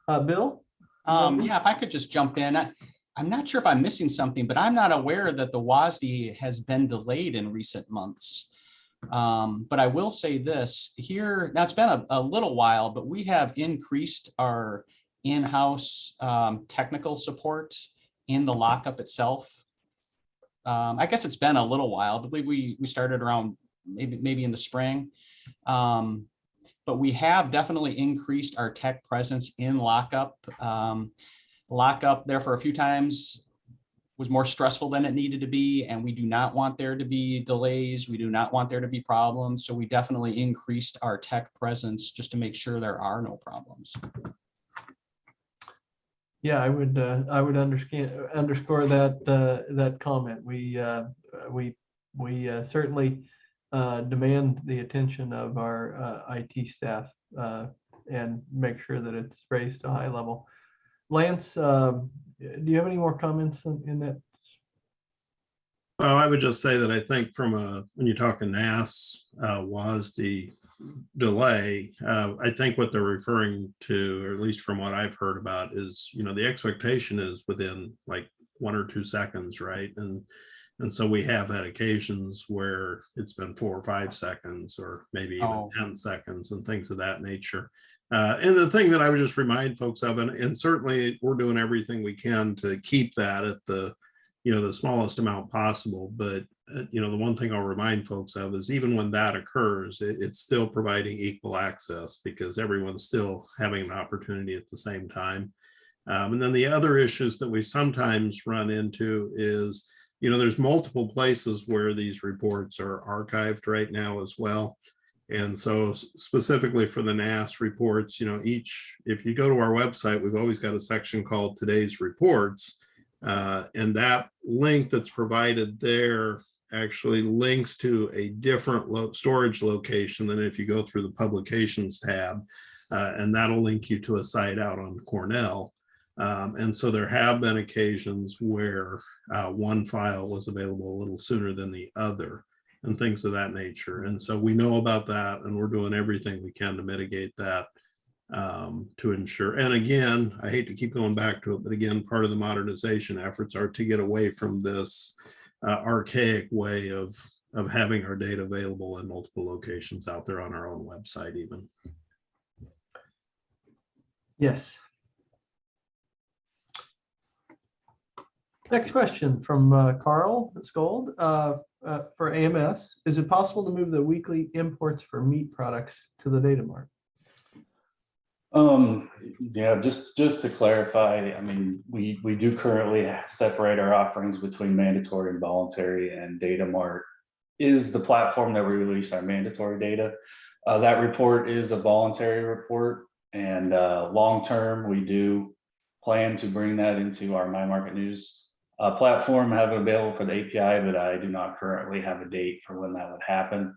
Bill? Yeah, if I could just jump in. I'm not sure if I'm missing something, but I'm not aware that the WASD has been delayed in recent months. But I will say this here, now it's been a little while, but we have increased our in-house technical support in the lockup itself. I guess it's been a little while. I believe we started around maybe in the spring. But we have definitely increased our tech presence in lockup. Lockup there for a few times was more stressful than it needed to be, and we do not want there to be delays. We do not want there to be problems. So we definitely increased our tech presence just to make sure there are no problems. Yeah, I would underscore that comment. We certainly demand the attention of our IT staff and make sure that it's raised to a high level. Lance, do you have any more comments in that? Well, I would just say that I think when you talk NASS was the delay, I think what they're referring to, or at least from what I've heard about, is, the expectation is within like 1 or 2 seconds, right? And so we have had occasions where it's been 4 or 5 seconds, or maybe even 10 seconds and things of that nature. And the thing that I would just remind folks of, and certainly we're doing everything we can to keep that at the smallest amount possible. But, the one thing I'll remind folks of is even when that occurs, it's still providing equal access, because everyone's still having an opportunity at the same time. And then the other issues that we sometimes run into is, there's multiple places where these reports are archived right now as well. And so specifically for the NASS reports, if you go to our website, we've always got a section called Today's Reports. And that link that's provided there actually links to a different storage location than if you go through the Publications tab. And that'll link you to a site out on Cornell. And so there have been occasions where one file was available a little sooner than the other, and things of that nature. And so we know about that, and we're doing everything we can to mitigate that, to ensure. And again, I hate to keep going back to it, but again, part of the modernization efforts are to get away from this archaic way of of having our data available in multiple locations out there on our own website even. Yes. Next question from Carl Scold for AMS. Is it possible to move the weekly imports for meat products to the data mart? Yeah, just to clarify, I mean, we do currently separate our offerings between mandatory and voluntary, and Data Mart is the platform that we release our mandatory data. That report is a voluntary report, and long term, we do plan to bring that into our My Market News platform, have it available for the API, but I do not currently have a date for when that would happen.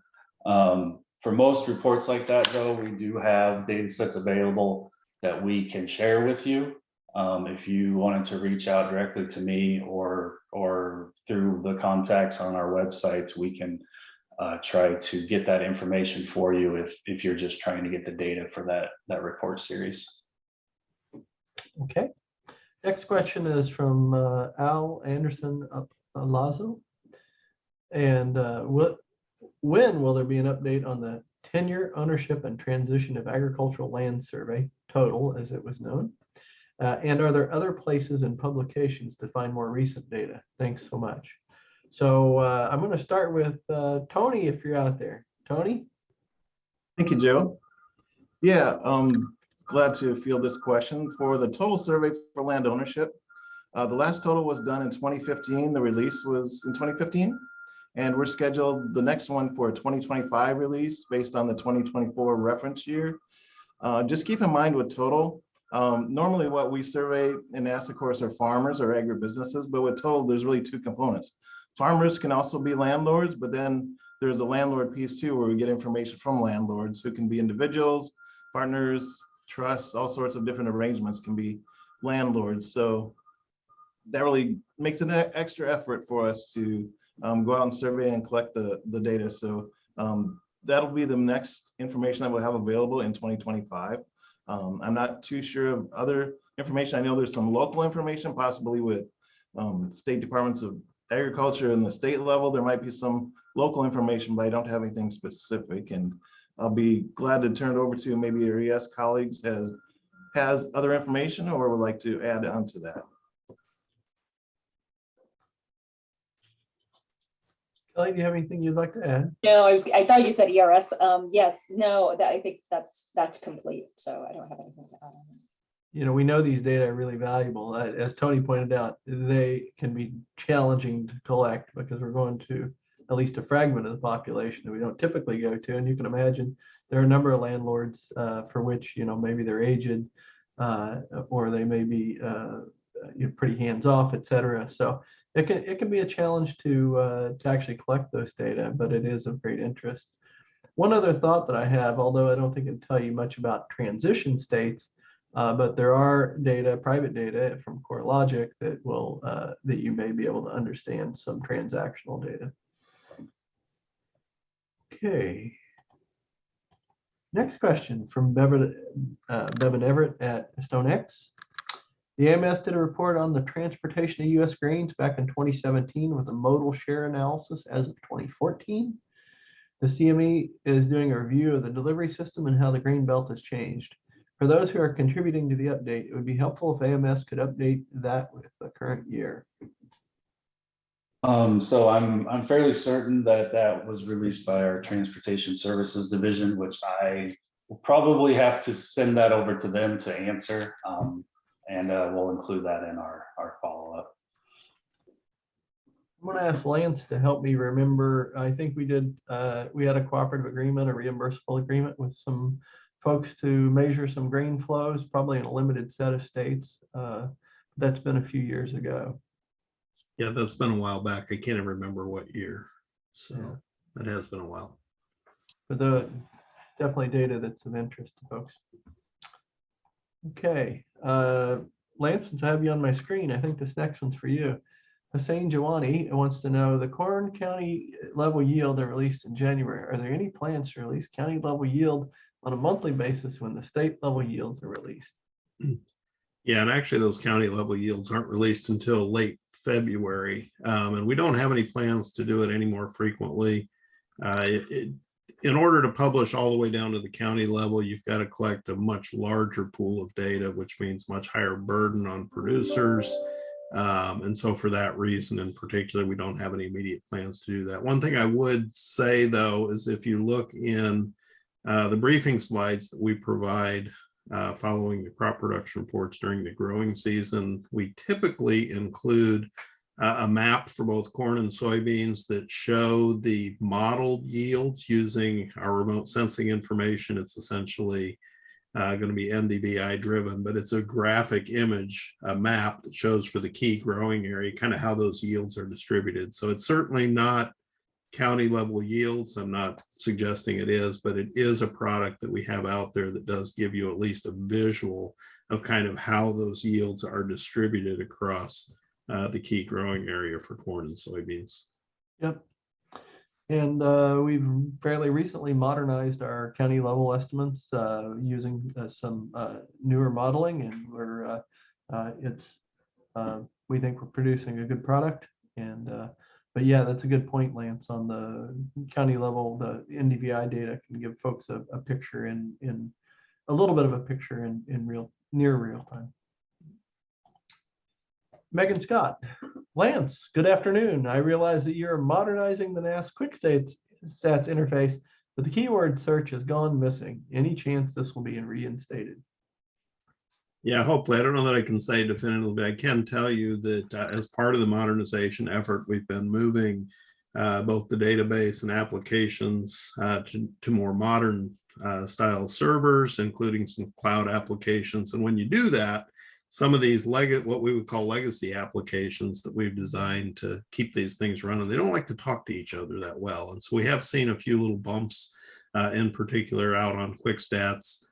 For most reports like that, though, we do have data sets available that we can share with you. If you wanted to reach out directly to me or through the contacts on our websites, we can try to get that information for you if you're just trying to get the data for that report series. Okay. Next question is from Al Anderson Lazo. And when will there be an update on the tenure, ownership, and transition of agricultural land survey, total as it was known? And are there other places and publications to find more recent data? Thanks so much. So I'm going to start with Tony, if you're out there. Tony? Thank you, Joe. Yeah, glad to field this question. For the total survey for land ownership, the last total was done in 2015. The release was in 2015. And we're scheduled the next one for a 2025 release based on the 2024 reference year. Just keep in mind with total, normally what we survey in NASS, of course, are farmers or agribusinesses, but with total, there's really two components. Farmers can also be landlords, but then there's the landlord piece too, where we get information from landlords who can be individuals, partners, trusts, all sorts of different arrangements can be landlords. So that really makes an extra effort for us to go out and survey and collect the data. So that'll be the next information that we'll have available in 2025. I'm not too sure of other information. I know there's some local information, possibly with state departments of agriculture and the state level. There might be some local information, but I don't have anything specific. And I'll be glad to turn it over to maybe your ES colleagues has other information or would like to add on to that. Kelly, do you have anything you'd like to add? No, I thought you said ERS. Yes, no, I think that's complete. So I don't have anything to add on. You know, we know these data are really valuable. As Tony pointed out, they can be challenging to collect because we're going to at least a fragment of the population that we don't typically go to. And you can imagine there are a number of landlords for which, you know, maybe they're aged or they may be pretty hands-off, et cetera. So it can be a challenge to actually collect those data, but it is of great interest. One other thought that I have, although I don't think it'd tell you much about transition states, but there are data, private data from CoreLogic that will that you may be able to understand some transactional data. Okay. Next question from Bevan Everett at StoneX. The AMS did a report on the transportation of U.S. grains back in 2017 with a modal share analysis as of 2014. The CME is doing a review of the delivery system and how the grain belt has changed. For those who are contributing to the update, it would be helpful if AMS could update that with the current year. So I'm fairly certain that was released by our Transportation Services Division, which I will probably have to send that over to them to answer. And we'll include that in our follow-up. I'm going to ask Lance to help me remember. I think we had a cooperative agreement, a reimbursable agreement with some folks to measure some grain flows, probably in a limited set of states. That's been a few years ago. Yeah, that's been a while back. I can't even remember what year. So yeah, it has been a while. But definitely data that's of interest to folks. Okay, Lance, since I have you on my screen, I think this next one's for you. Hussein Jawani wants to know the Corn County level yield are released in January. Are there any plans to release county level yield on a monthly basis when the state level yields are released? Yeah, and actually those county level yields aren't released until late February, and we don't have any plans to do it any more frequently. In order to publish all the way down to the county level, you've got to collect a much larger pool of data, which means much higher burden on producers. And so for that reason in particular, we don't have any immediate plans to do that. One thing I would say, though, is if you look in the briefing slides that we provide following the crop production reports during the growing season, we typically include a map for both corn and soybeans that show the modeled yields using our remote sensing information. It's essentially going to be NDVI driven, but it's a graphic image, a map that shows for the key growing area, kind of how those yields are distributed. So it's certainly not county level yields. I'm not suggesting it is, but it is a product that we have out there that does give you at least a visual of kind of how those yields are distributed across the key growing area for corn and soybeans. Yep. And we've fairly recently modernized our county level estimates using some newer modeling, and we think we're producing a good product. And but yeah, that's a good point, Lance. On the county level, the NDVI data can give folks a picture in a little bit of a picture in near real time. Megan Scott. Lance, good afternoon. I realize that you're modernizing the NASS quick stats interface, but the keyword search has gone missing. Any chance this will be reinstated? Yeah, hopefully. I don't know that I can say definitively. I can tell you that as part of the modernization effort, we've been moving both the database and applications to more modern style servers, including some cloud applications. And when you do that, some of these what we would call legacy applications that we've designed to keep these things running, they don't like to talk to each other that well. And so we have seen a few little bumps in particular out on quick stats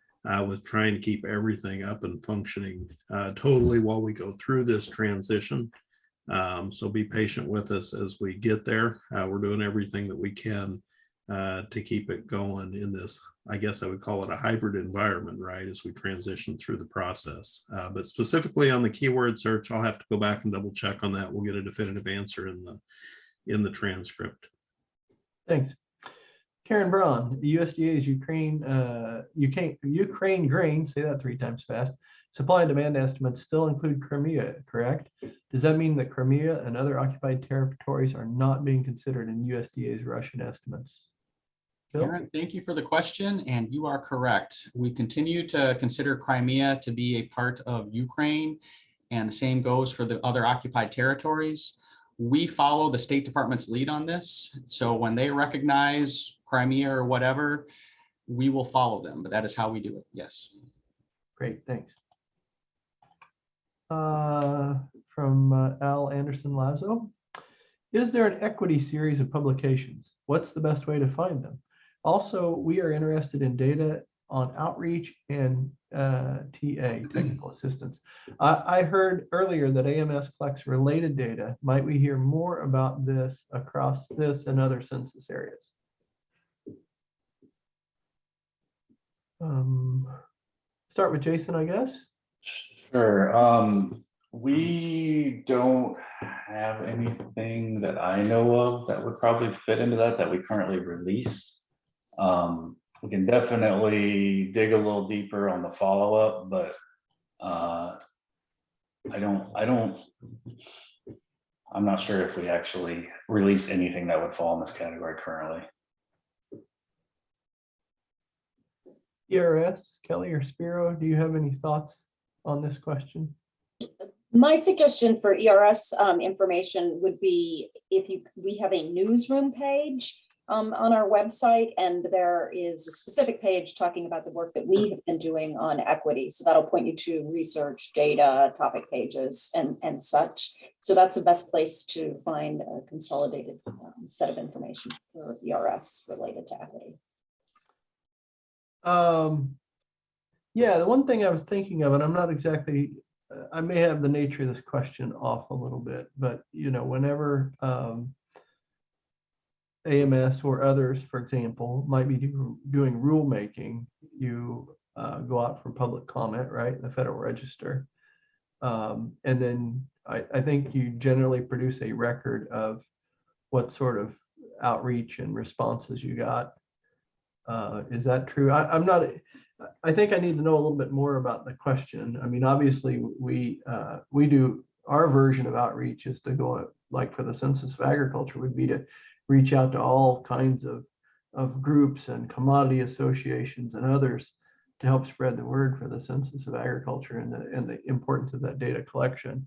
with trying to keep everything up and functioning totally while we go through this transition. So be patient with us as we get there. We're doing everything that we can to keep it going in this, I guess I would call it a hybrid environment, right, as we transition through the process. But specifically on the keyword search, I'll have to go back and double check on that. We'll get a definitive answer in the transcript. Thanks. Karen Braun, the USDA's Ukraine grain, say that 3 times fast, supply and demand estimates still include Crimea, correct? Does that mean that Crimea and other occupied territories are not being considered in USDA's Russian estimates? Bill? Aaron, thank you for the question, and you are correct. We continue to consider Crimea to be a part of Ukraine, and the same goes for the other occupied territories. We follow the State Department's lead on this, so when they recognize Crimea or whatever, we will follow them, but that is how we do it, yes. Great, thanks. From Al Anderson Lazo, is there an equity series of publications? What's the best way to find them? Also, we are interested in data on outreach and TA, technical assistance. I heard earlier that AMS collects related data. Might we hear more about this across this and other census areas? Start with Jason, I guess. Sure. We don't have anything that I know of that would probably fit into that we currently release. We can definitely dig a little deeper on the follow-up, but I'm not sure if we actually release anything that would fall in this category currently. ERS, Kelly or Spiro, do you have any thoughts on this question? My suggestion for ERS information would be we have a newsroom page on our website, and there is a specific page talking about the work that we have been doing on equity. So that'll point you to research, data, topic pages, and such. So that's the best place to find a consolidated set of information for ERS related to equity. Yeah, the one thing I was thinking of, and I'm not exactly, I may have the nature of this question off a little bit, but whenever AMS or others, for example, might be doing rulemaking, you go out for public comment, right? The Federal Register. And then I I think you generally produce a record of what sort of outreach and responses you got. Is that true? I think I need to know a little bit more about the question. I mean, obviously we do, our version of outreach is to go, like for the Census of Agriculture would be to reach out to all kinds of groups and commodity associations and others to help spread the word for the Census of Agriculture and the importance of that data collection.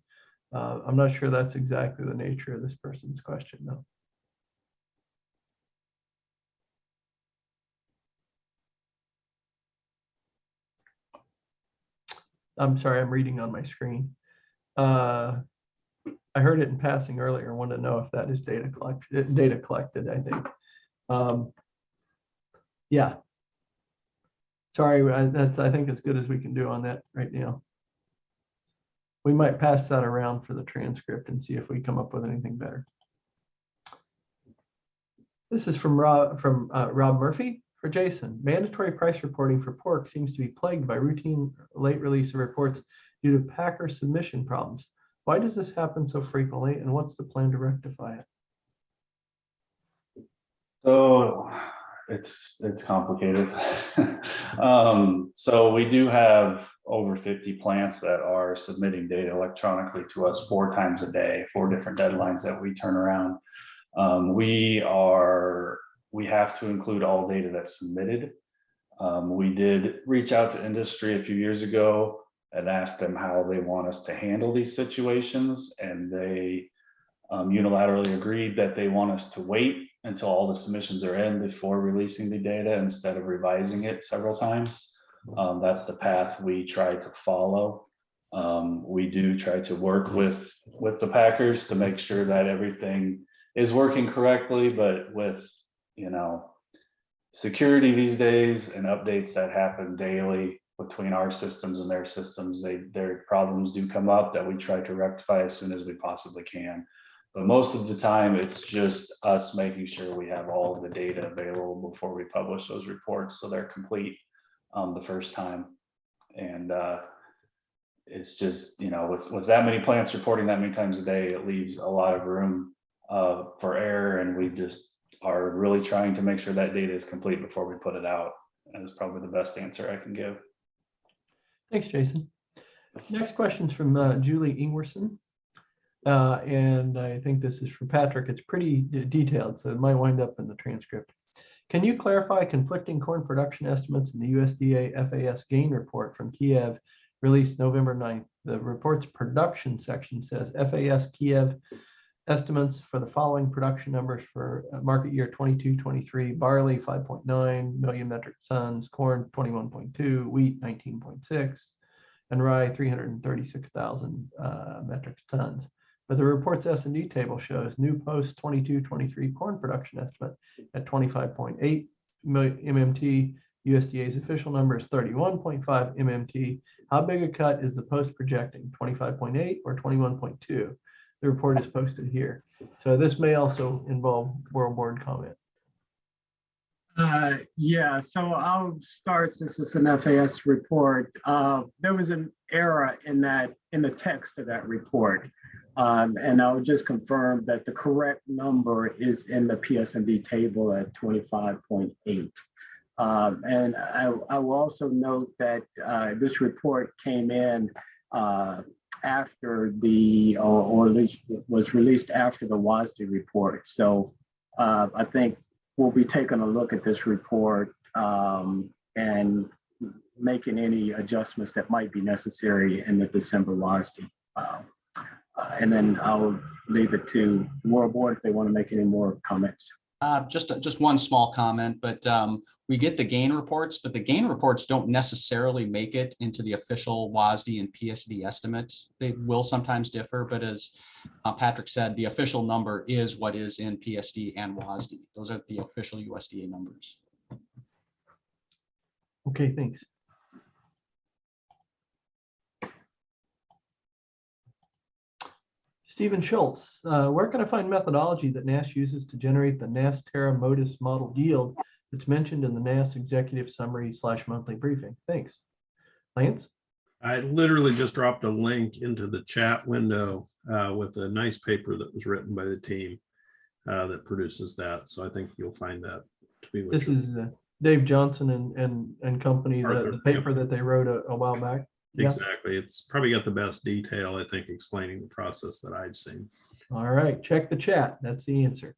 I'm not sure that's exactly the nature of this person's question, though. I'm sorry, I'm reading on my screen. I heard it in passing earlier. I wanted to know if that is data collected, I think. Yeah. Sorry, that's, I think, as good as we can do on that right now. We might pass that around for the transcript and see if we come up with anything better. This is from Rob Murphy for Jason. Mandatory price reporting for pork seems to be plagued by routine late release of reports due to packer submission problems. Why does this happen so frequently, and what's the plan to rectify it? So it's complicated. So we do have over 50 plants that are submitting data electronically to us 4 times a day, 4 different deadlines that we turn around. We have to include all data that's submitted. We did reach out to industry a few years ago and asked them how they want us to handle these situations, and they unilaterally agreed that they want us to wait until all the submissions are in before releasing the data instead of revising it several times. That's the path we try to follow. We do try to work with the packers to make sure that everything is working correctly, but with, you know, security these days and updates that happen daily between our systems and their systems, their problems do come up that we try to rectify as soon as we possibly can. But most of the time, it's just us making sure we have all of the data available before we publish those reports, so they're complete the first time. And it's just, you know, with that many plants reporting that many times a day, it leaves a lot of room for error, and we just are really trying to make sure that data is complete before we put it out. And it's probably the best answer I can give. Thanks, Jason. Next question is from Julie Ingwerson. And I think this is for Patrick. It's pretty detailed, so it might wind up in the transcript. Can you clarify conflicting corn production estimates in the USDA FAS gain report from Kiev released November 9th? The report's production section says FAS Kiev estimates for the following production numbers for market year 22-23: barley 5.9 million metric tons, corn 21.2, wheat 19.6, and rye 336,000 metric tons. But the report's S&D table shows new post 22-23 corn production estimate at 25.8 MMT. USDA's official number is 31.5 MMT. How big a cut is the post projecting, 25.8 or 21.2? The report is posted here. So this may also involve World Board comment. Yeah, so I'll start since it's an FAS report. There was an error in the text of that report. And I'll just confirm that the correct number is in the PS&D table at 25.8. And I will also note that this report came in after or at least was released after the WASDE report. So I think we'll be taking a look at this report and making any adjustments that might be necessary in the December WASDE. And then I'll leave it to World Board if they want to make any more comments. Just one small comment, but we get the gain reports, but the gain reports don't necessarily make it into the official WASDE and PSD estimates. They will sometimes differ, but as Patrick said, the official number is what is in PSD and WASDE. Those are the official USDA numbers. Okay, thanks. Stephen Schultz, where can I find methodology that NASS uses to generate the NASS Terra Modus model yield that's mentioned in the NASS executive summary / monthly briefing? Thanks. Lance? I literally just dropped a link into the chat window with a nice paper that was written by the team that produces that. So I think you'll find that to be what This is Dave Johnson and company, the paper that they wrote a while back. Yeah. Exactly. It's probably got the best detail, I think, explaining the process that I've seen. All right, check the chat. That's the answer.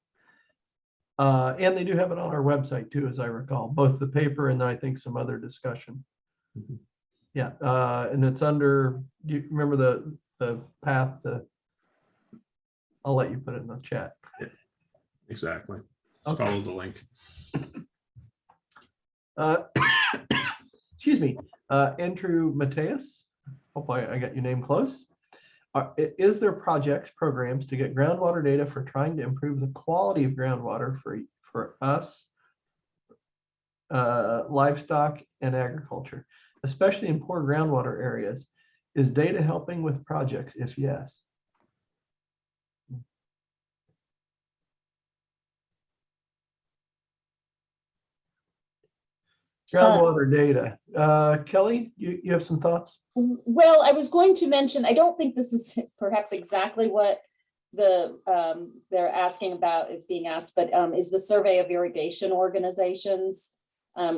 And they do have it on our website too, as I recall, both the paper and I think some other discussion. Mm-hmm. Yeah, and it's under, do you remember the path to, I'll let you put it in the chat. Yeah, exactly. Okay. Follow the link. Excuse me, Andrew Mateus, hope I got your name close. Is there projects, programs to get groundwater data for trying to improve the quality of groundwater for us, livestock and agriculture, especially in poor groundwater areas? Is data helping with projects? If yes. Groundwater data. Kelly, you have some thoughts? Well, I was going to mention, I don't think this is perhaps exactly what they're asking about, it's being asked, but is the survey of irrigation organizations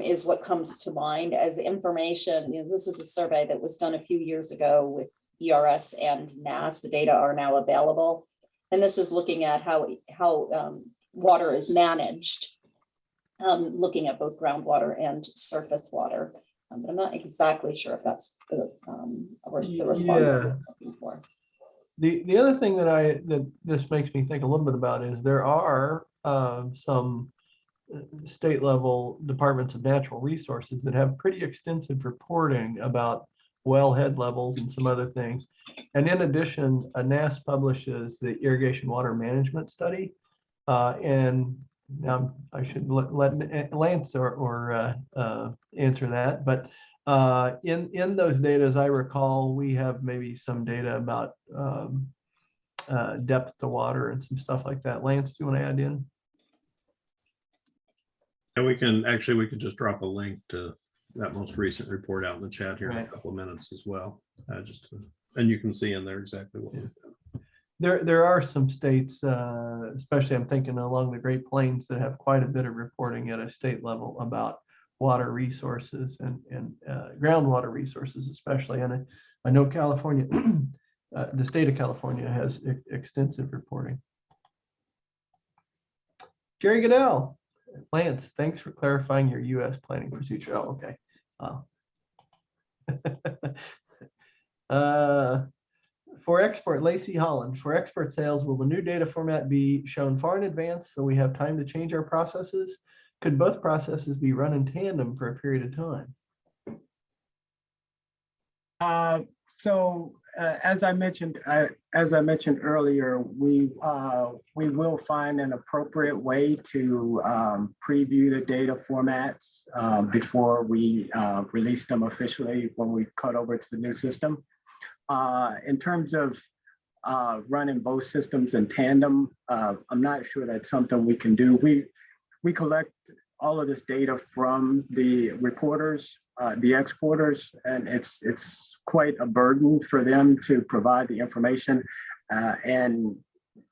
is what comes to mind as information. You know, this is a survey that was done a few years ago with ERS and NASS. The data are now available. And this is looking at how water is managed, looking at both groundwater and surface water. But I'm not exactly sure if that's the response that we're looking for. The other thing that this makes me think a little bit about is there are some state level departments of natural resources that have pretty extensive reporting about wellhead levels and some other things. And in addition, NASS publishes the irrigation water management study. And I should let Lance or answer that, but in those data, as I recall, we have maybe some data about depth to water and some stuff like that. Lance, do you want to add in? And we could just drop a link to that most recent report out in the chat here in a couple of minutes as well. And you can see in there exactly what we've done. There are some states, especially I'm thinking along the Great Plains, that have quite a bit of reporting at a state level about water resources and groundwater resources, especially. And I know California, the state of California has extensive reporting. Jerry Goodell, Lance, thanks for clarifying your U.S. planning procedure. Oh, okay. For export, Lacey Holland, for export sales, will the new data format be shown far in advance so we have time to change our processes? Could both processes be run in tandem for a period of time? As I mentioned earlier, we will find an appropriate way to preview the data formats before we release them officially when we cut over to the new system. In terms of running both systems in tandem, I'm not sure that's something we can do. We collect all of this data from the reporters, the exporters, and it's quite a burden for them to provide the information. And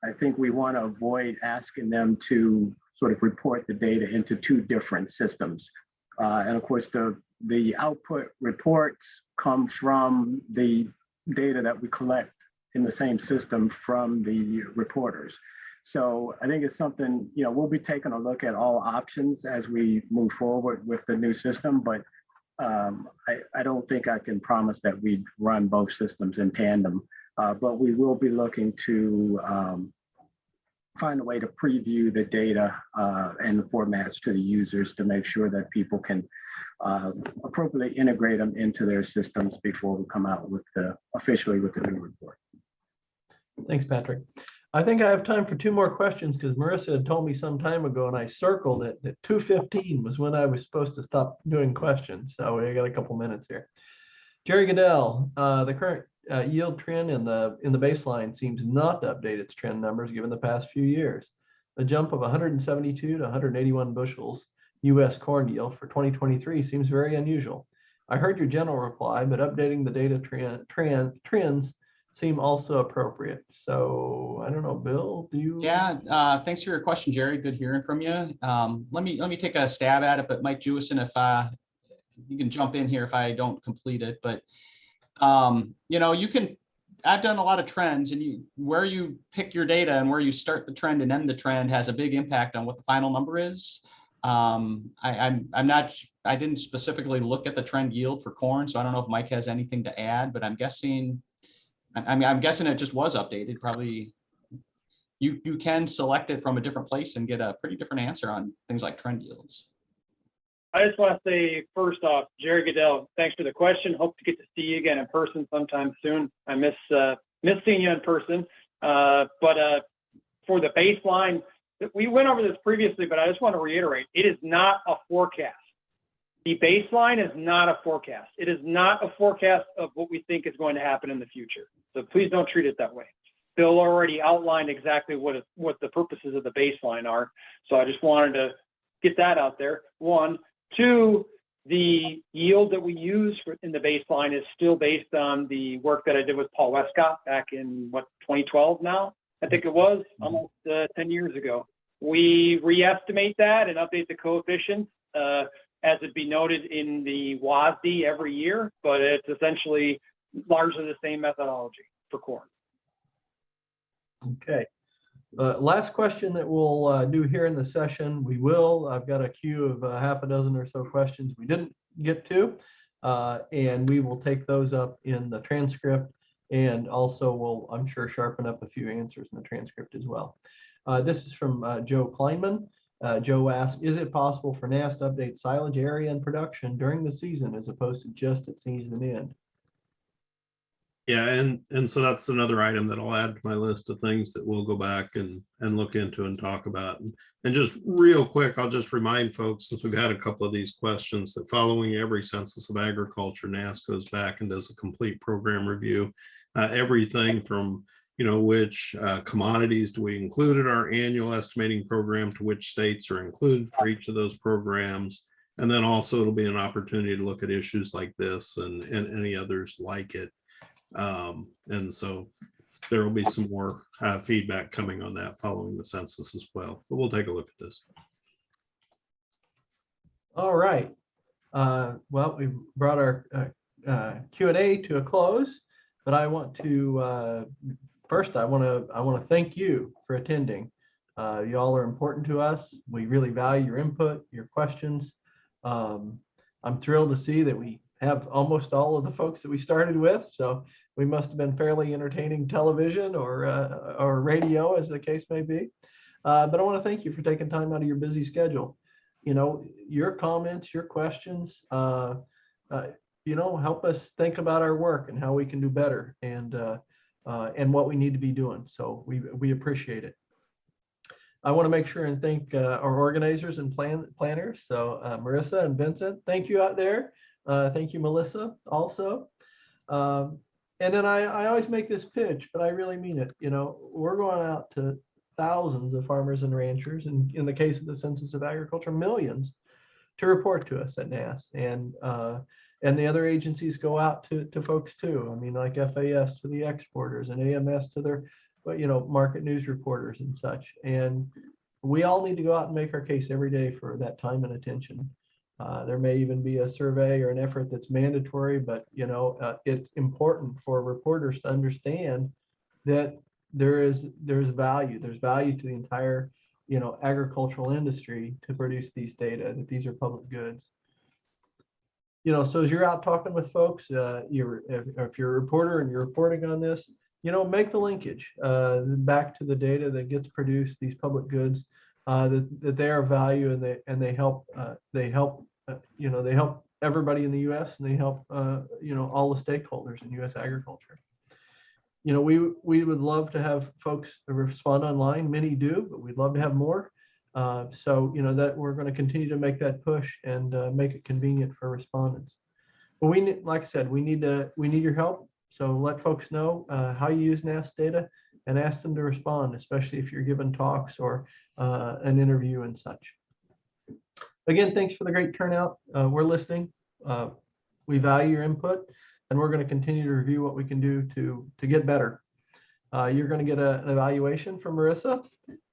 I think we want to avoid asking them to sort of report the data into two different systems. And of course, the output reports come from the data that we collect in the same system from the reporters. So I think it's something, we'll be taking a look at all options as we move forward with the new system, but I don't think I can promise that we run both systems in tandem, but we will be looking to find a way to preview the data and the formats to the users to make sure that people can appropriately integrate them into their systems before we come out with officially with the new report. Thanks, Patrick. I think I have time for two more questions because Marissa had told me some time ago and I circled it that 2:15 was when I was supposed to stop doing questions. So we got a couple minutes here. Jerry Goodell, the current yield trend in the baseline seems not to update its trend numbers given the past few years. The jump of 172 to 181 bushels U.S. corn yield for 2023 seems very unusual. I heard your general reply, but updating the data trends seem also appropriate. So I don't know, Bill, do you? Yeah, thanks for your question, Jerry. Good hearing from you. Let me take a stab at it, but Mike Jewison, if you can jump in here if I don't complete it. But I've done a lot of trends, and where you pick your data and where you start the trend and end the trend has a big impact on what the final number is. I didn't specifically look at the trend yield for corn, so I don't know if Mike has anything to add, but I'm guessing it just was updated. Probably you can select it from a different place and get a pretty different answer on things like trend yields. I just want to say, first off, Jerry Goodell, thanks for the question. Hope to get to see you again in person sometime soon. I miss seeing you in person. But for the baseline, we went over this previously, but I just want to reiterate, it is not a forecast. The baseline is not a forecast. It is not a forecast of what we think is going to happen in the future. So please don't treat it that way. Bill already outlined exactly what the purposes of the baseline are. So I just wanted to get that out there. One. Two, the yield that we use in the baseline is still based on the work that I did with Paul Westcott back in 2012 now, I think it was, almost 10 years ago. We re-estimate that and update the coefficients as it be noted in the WASD every year, but it's essentially largely the same methodology for corn. Okay. Last question that we'll do here in the session. I've got a queue of half a dozen or so questions we didn't get to, and we will take those up in the transcript, and also we'll, I'm sure, sharpen up a few answers in the transcript as well. This is from Joe Kleinman. Joe asked, is it possible for NASS to update silage area and production during the season as opposed to just at season end? Yeah, and so that's another item that I'll add to my list of things that we'll go back and look into and talk about. And just real quick, I'll just remind folks, since we've had a couple of these questions, that following every census of agriculture, NASS goes back and does a complete program review. Everything from, which commodities do we include in our annual estimating program, to which states are included for each of those programs. And then also it'll be an opportunity to look at issues like this and any others like it. And so there will be some more feedback coming on that following the census as well, but we'll take a look at this. All right. Well, we brought our Q&A to a close, but I want to first I want to thank you for attending. Y'all are important to us. We really value your input, your questions. I'm thrilled to see that we have almost all of the folks that we started with, so we must have been fairly entertaining television or radio, as the case may be. But I want to thank you for taking time out of your busy schedule. Your comments, your questions, help us think about our work and how we can do better, and what we need to be doing. So we appreciate it. I want to make sure and thank our organizers and planners. So Marissa and Vincent, thank you out there. Thank you, Melissa, also. And then I always make this pitch, but I really mean it. We're going out to thousands of farmers and ranchers, and in the case of the Census of Agriculture, millions, to report to us at NASS. And the other agencies go out to folks too. I mean, like FAS to the exporters and AMS to their, market news reporters and such. And we all need to go out and make our case every day for that time and attention. There may even be a survey or an effort that's mandatory, but it's important for reporters to understand that there's value. There's value to the entire agricultural industry to produce these data, that these are public goods. So as you're out talking with folks, if you're a reporter and you're reporting on this, make the linkage back to the data that gets produced, these public goods, that they are value, and they help everybody in the U.S. and they help all the stakeholders in U.S. agriculture. We would love to have folks respond online. Many do, but we'd love to have more. So that we're going to continue to make that push and make it convenient for respondents. But like I said, we need your help. So let folks know how you use NASS data and ask them to respond, especially if you're giving talks or an interview and such. Again, thanks for the great turnout. We're listening. We value your input, and we're going to continue to review what we can do to get better. You're going to get an evaluation from Marissa.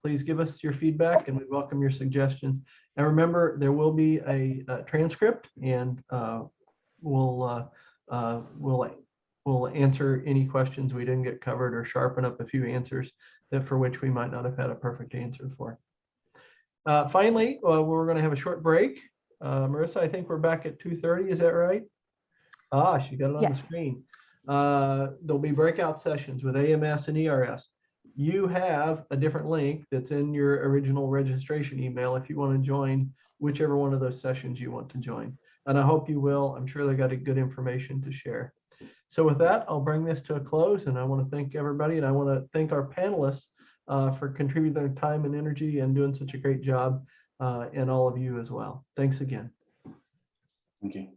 Please give us your feedback, and we welcome your suggestions. And remember, there will be a transcript, and we'll answer any questions we didn't get covered or sharpen up a few answers for which we might not have had a perfect answer for. Finally, we're going to have a short break. Marissa, I think we're back at 2:30. Is that right? Ah, she got it on the screen. There'll be breakout sessions with AMS and ERS. You have a different link that's in your original registration email if you want to join whichever one of those sessions you want to join. And I hope you will. I'm sure they got a good information to share. So with that, I'll bring this to a close, and I want to thank everybody, and I want to thank our panelists for contributing their time and energy and doing such a great job, and all of you as well. Thanks again. Thank you.